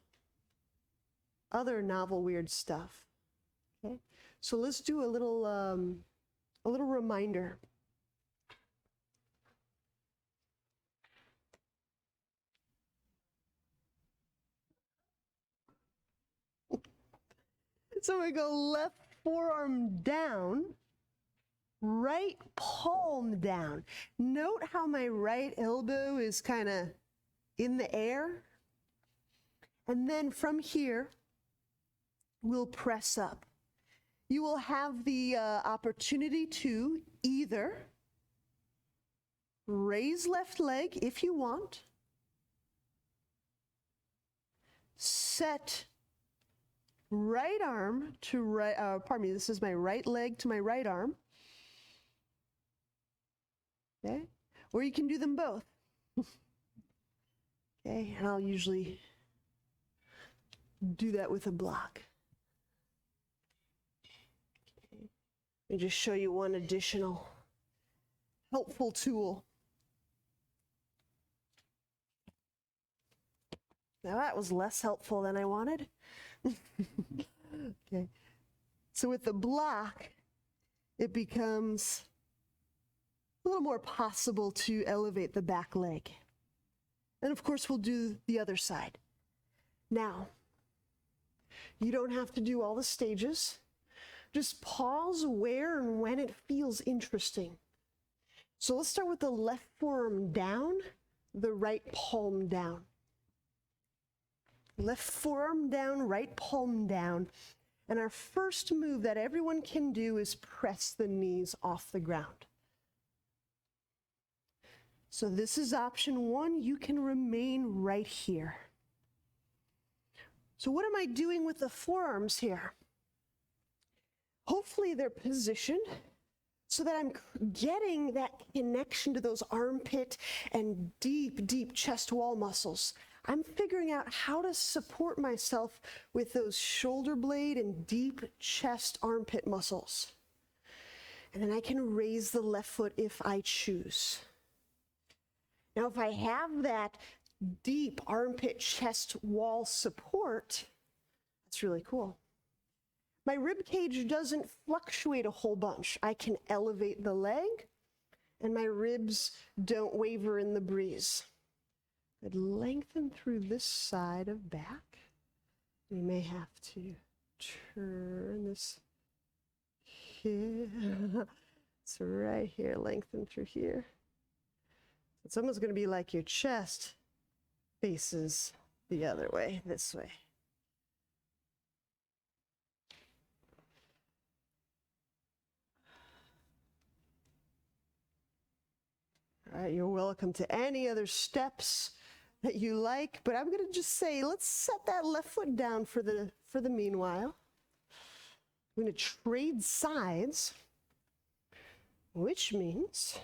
other novel weird stuff. Okay, so let's do a little reminder. So we go left forearm down, right palm down. Note how my right elbow is kind of in the air. And then from here, we'll press up. You will have the opportunity to either raise left leg if you want, set right arm to right, pardon me, this is my right leg to my right arm. Okay, or you can do them both. Okay, and I'll usually do that with a block. Okay. Let me just show you one additional helpful tool. Now that was less helpful than I wanted. Okay, so with the block, it becomes a little more possible to elevate the back leg. And of course, we'll do the other side. Now, you don't have to do all the stages. Just pause where and when it feels interesting. So let's start with the left forearm down, the right palm down. Left forearm down, right palm down. And our first move that everyone can do is press the knees off the ground. So this is option one. You can remain right here. So what am I doing with the forearms here? Hopefully they're positioned so that I'm getting that connection to those armpit and deep, deep chest wall muscles. I'm figuring out how to support myself with those shoulder blade and deep chest armpit muscles. And then I can raise the left foot if I choose. Now, if I have that deep armpit chest wall support, that's really cool. My rib cage doesn't fluctuate a whole bunch. I can elevate the leg, and my ribs don't waver in the breeze. Good. Lengthen through this side of back. You may have to turn this here. It's right here, lengthen through here. It's almost going to be like your chest faces the other way, this way. All right, you're welcome to any other steps that you like, but I'm going to just say, let's set that left foot down for the meanwhile. I'm going to trade sides, which means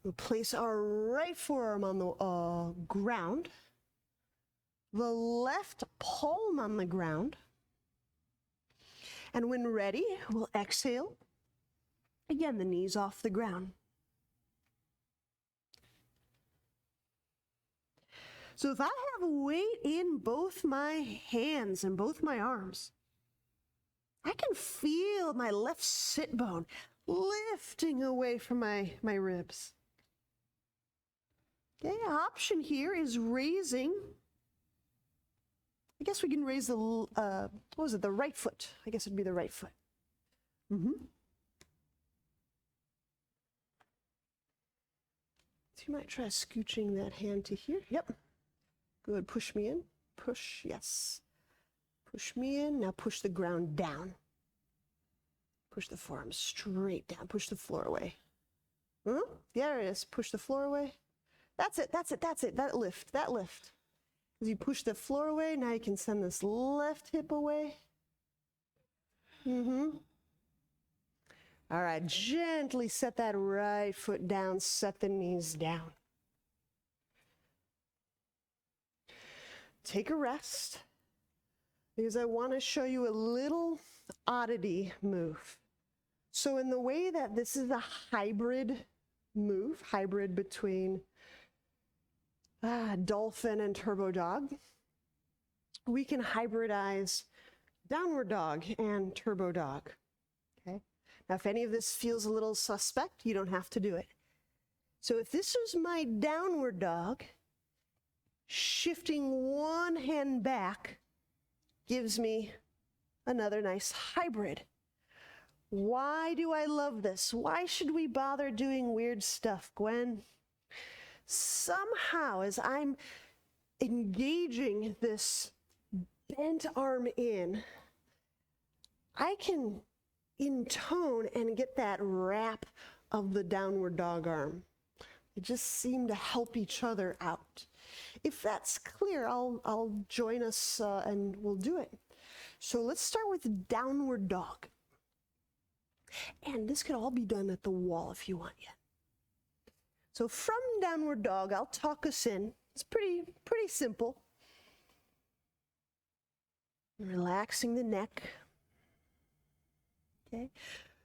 we'll place our right forearm on the ground, the left palm on the ground, and when ready, we'll exhale. Again, the knees off the ground. So if I have weight in both my hands and both my arms, I can feel my left sit bone lifting away from my ribs. Okay, option here is raising. I guess we can raise the, what was it, the right foot. I guess it'd be the right foot. So you might try scooching that hand to here. Yep. Good, push me in. Push, yes. Push me in, now push the ground down. Push the forearm straight down, push the floor away. There it is, push the floor away. That's it, that lift. As you push the floor away, now you can send this left hip away. All right, gently set that right foot down, set the knees down. Take a rest, because I want to show you a little oddity move. So in the way that this is a hybrid move, hybrid between dolphin and turbo dog, we can hybridize downward dog and turbo dog. Okay. Now, if any of this feels a little suspect, you don't have to do it. So if this was my downward dog, shifting one hand back gives me another nice hybrid. Why do I love this? Why should we bother doing weird stuff, Gwen? Somehow, as I'm engaging this bent arm in, I can intone and get that wrap of the downward dog arm. They just seem to help each other out. If that's clear, I'll join us and we'll do it. So let's start with downward dog. And this could all be done at the wall if you want yet. So from downward dog, I'll talk us in. It's pretty simple. Relaxing the neck. Okay.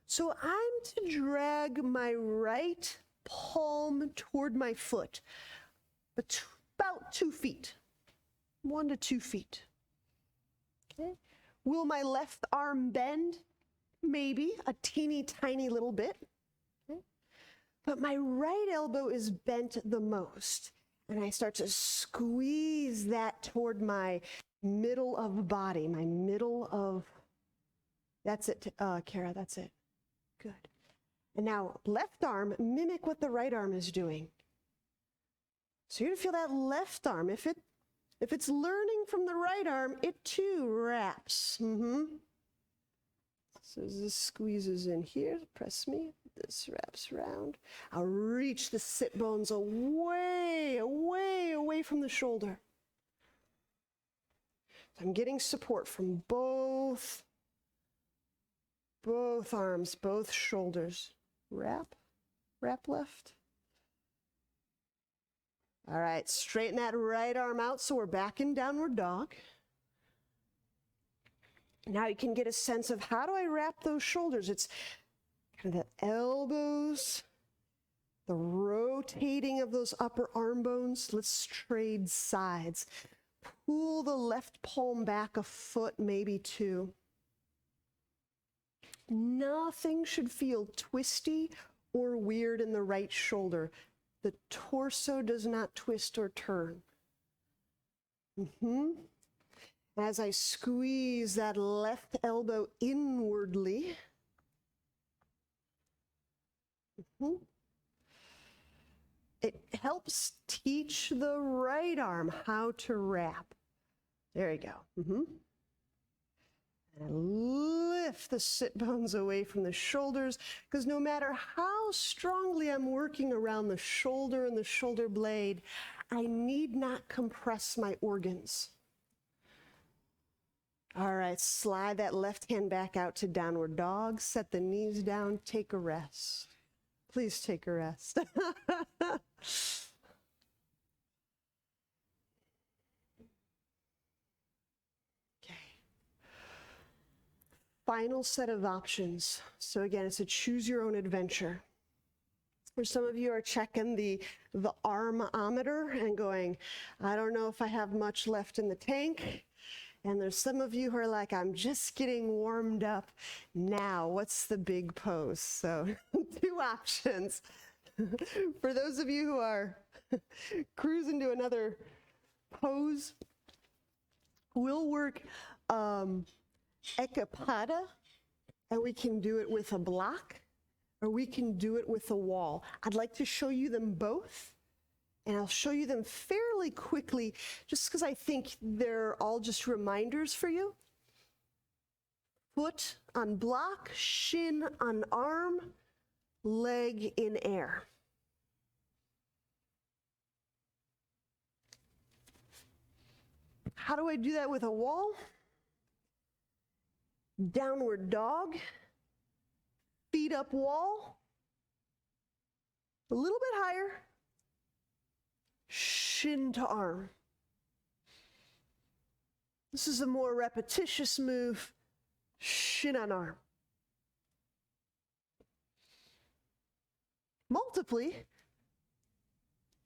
So I'm to drag my right palm toward my foot, about 2 feet, 1 to 2 feet. Okay. Will my left arm bend? Maybe a teeny tiny little bit. Okay. But my right elbow is bent the most. And I start to squeeze that toward my middle of body, my middle of, that's it, Kara, that's it. Good. And now left arm, mimic what the right arm is doing. So you're gonna feel that left arm. If it's learning from the right arm, it too wraps. So as this squeezes in here, press me, this wraps around. I'll reach the sit bones away from the shoulder. So I'm getting support from both arms, both shoulders. Wrap left. All right, straighten that right arm out so we're back in downward dog. Now you can get a sense of how do I wrap those shoulders? It's kind of the elbows, the rotating of those upper arm bones. Let's trade sides. Pull the left palm back a foot, maybe 2. Nothing should feel twisty or weird in the right shoulder. The torso does not twist or turn. As I squeeze that left elbow inwardly. It helps teach the right arm how to wrap. There you go. And lift the sit bones away from the shoulders, because no matter how strongly I'm working around the shoulder and the shoulder blade, I need not compress my organs. All right, slide that left hand back out to downward dog, set the knees down, take a rest. Please take a rest. Final set of options. So again, it's a choose your own adventure. For some of you are checking the armometer and going, I don't know if I have much left in the tank. And there's some of you who are like, I'm just getting warmed up. Now, what's the big pose? So 2 options. For those of you who are cruising to another pose, we'll work Ekapada, and we can do it with a block, or we can do it with a wall. I'd like to show you them both, and I'll show you them fairly quickly, just because I think they're all just reminders for you. Foot on block, shin on arm, leg in air. How do I do that with a wall? Downward dog, feet up wall, a little bit higher, shin to arm. This is a more repetitious move, shin on arm. Multiply,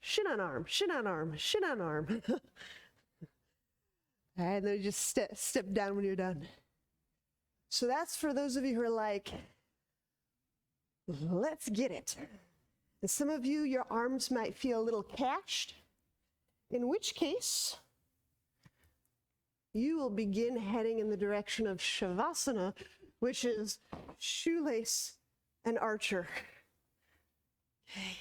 shin on arm, shin on arm, shin on arm. And then just step down when you're done. So that's for those of you who are like, let's get it. And some of you, your arms might feel a little catched, in which case, you will begin heading in the direction of Shavasana, which is shoelace and archer. Okay.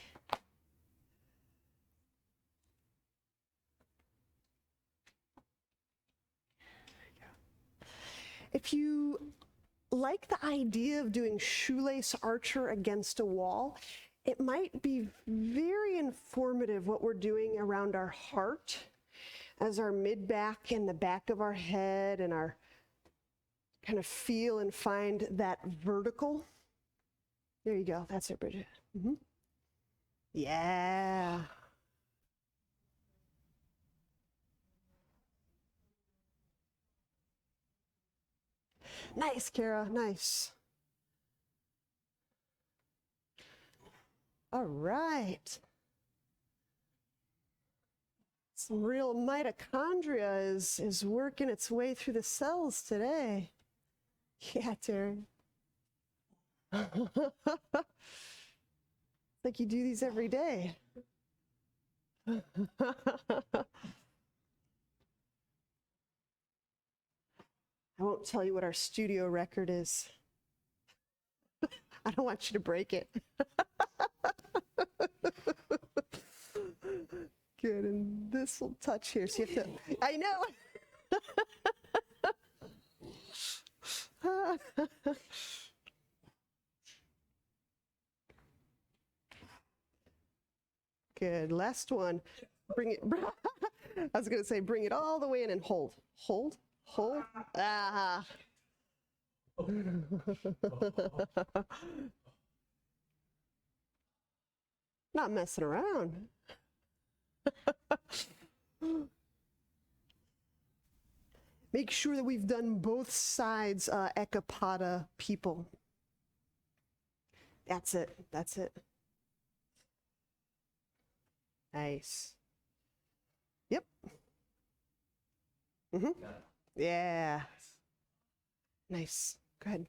If you like the idea of doing shoelace archer against a wall, it might be very informative what we're doing around our heart as our mid-back and the back of our head and our kind of feel and find that vertical. There you go. That's it, Bridget. Yeah. Nice, Kara, nice. All right. Some real mitochondria is working its way through the cells today. Yeah, Terry. It's like you do these every day. I won't tell you what our studio record is. I don't want you to break it. Good, and this will touch here, so you have to, I know. Good, last one. Bring it, I was gonna say, bring it all the way in and hold. Hold. Hold. Ah. Not messing around. Make sure that we've done both sides, Ekapada people. That's it. That's it. Nice. Yep. Yeah. Nice. Go ahead.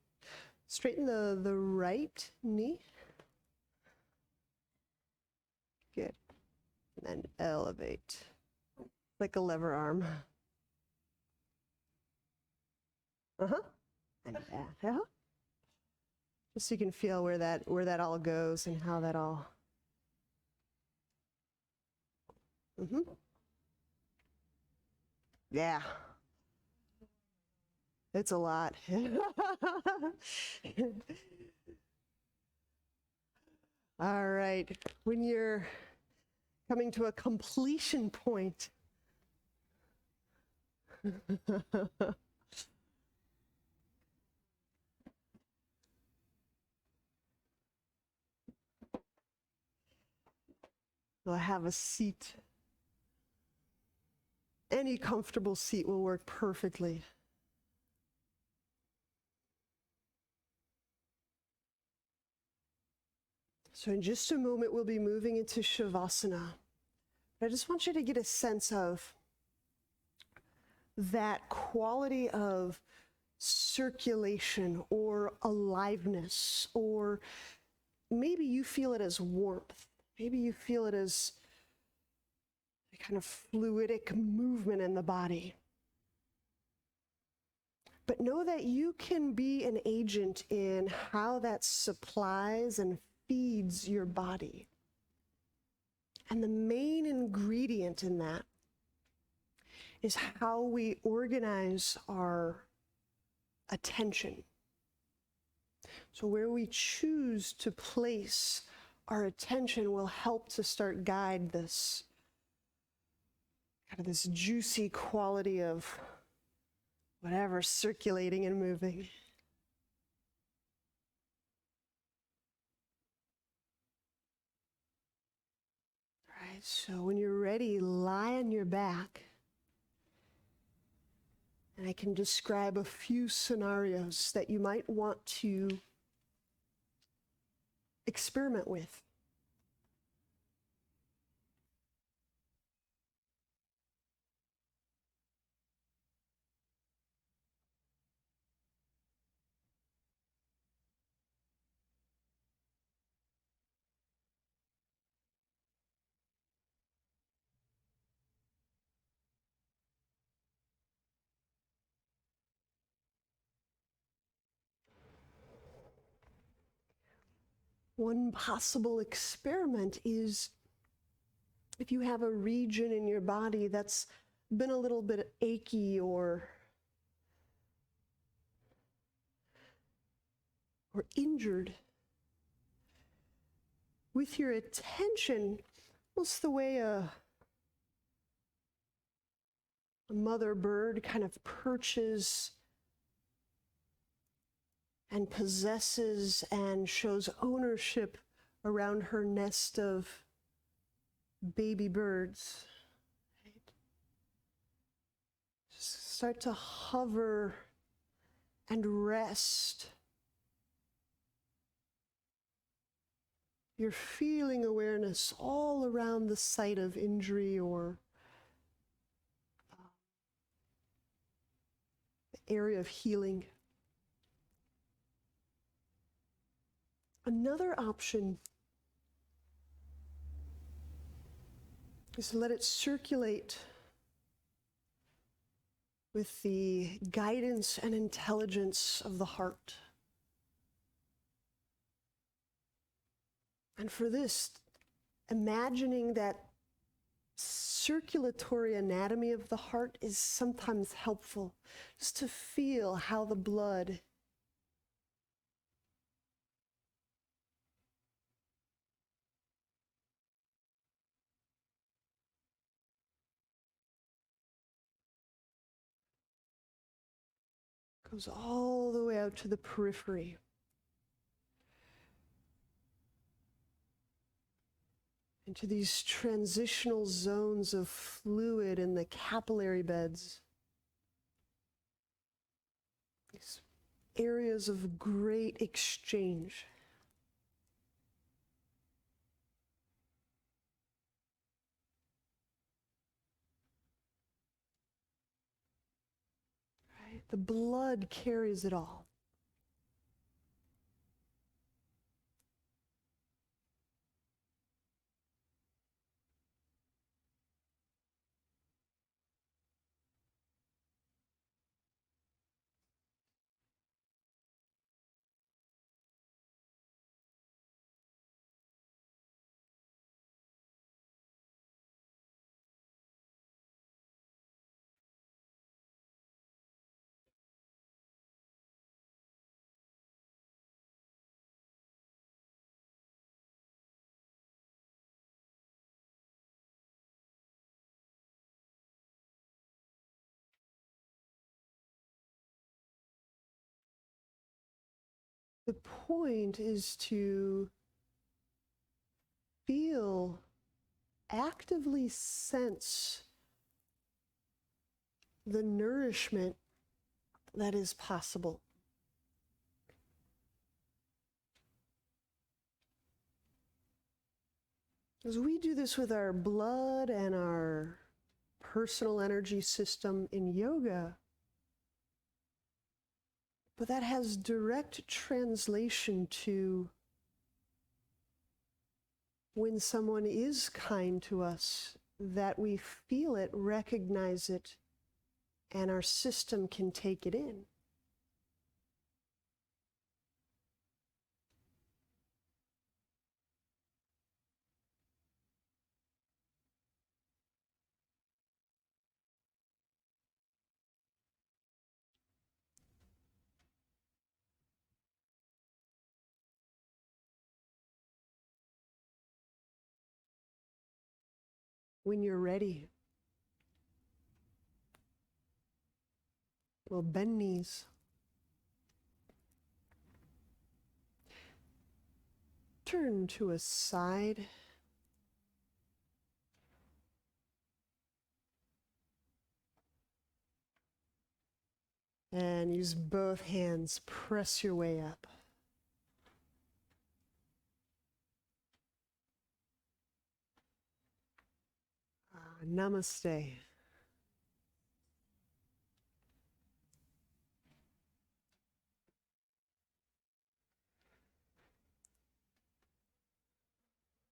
Straighten the right knee. Good. And then elevate, like a lever arm. Uh-huh. And back. Uh-huh. Just so you can feel where that all goes and how that all. Mm-hmm. Yeah. It's a lot. All right. When you're coming to a completion point, you'll have a seat. Any comfortable seat will work perfectly. So in just a moment, we'll be moving into Shavasana. I just want you to get a sense of that quality of circulation or aliveness, or maybe you feel it as warmth. Maybe you feel it as a kind of fluidic movement in the body. But know that you can be an agent in how that supplies and feeds your body. And the main ingredient in that is how we organize our attention. So where we choose to place our attention will help to start guide this kind of this juicy quality of whatever circulating and moving. All right, so when you're ready, lie on your back. And I can describe a few scenarios that you might want to experiment with. One possible experiment is if you have a region in your body that's been a little bit achy or injured, with your attention, almost the way a mother bird kind of perches and possesses and shows ownership around her nest of baby birds. Right? Just start to hover and rest. You're feeling awareness all around the site of injury or area of healing. Another option is to let it circulate with the guidance and intelligence of the heart. And for this, imagining that circulatory anatomy of the heart is sometimes helpful, just to feel how the blood goes all the way out to the periphery. Into these transitional zones of fluid in the capillary beds. These areas of great exchange. Right? The blood carries it all. The point is to feel, actively sense the nourishment that is possible. As we do this with our blood and our personal energy system in yoga, but that has direct translation to when someone is kind to us, that we feel it, recognize it, and our system can take it in. When you're ready, we'll bend knees. Turn to a side. And use both hands, press your way up. Namaste.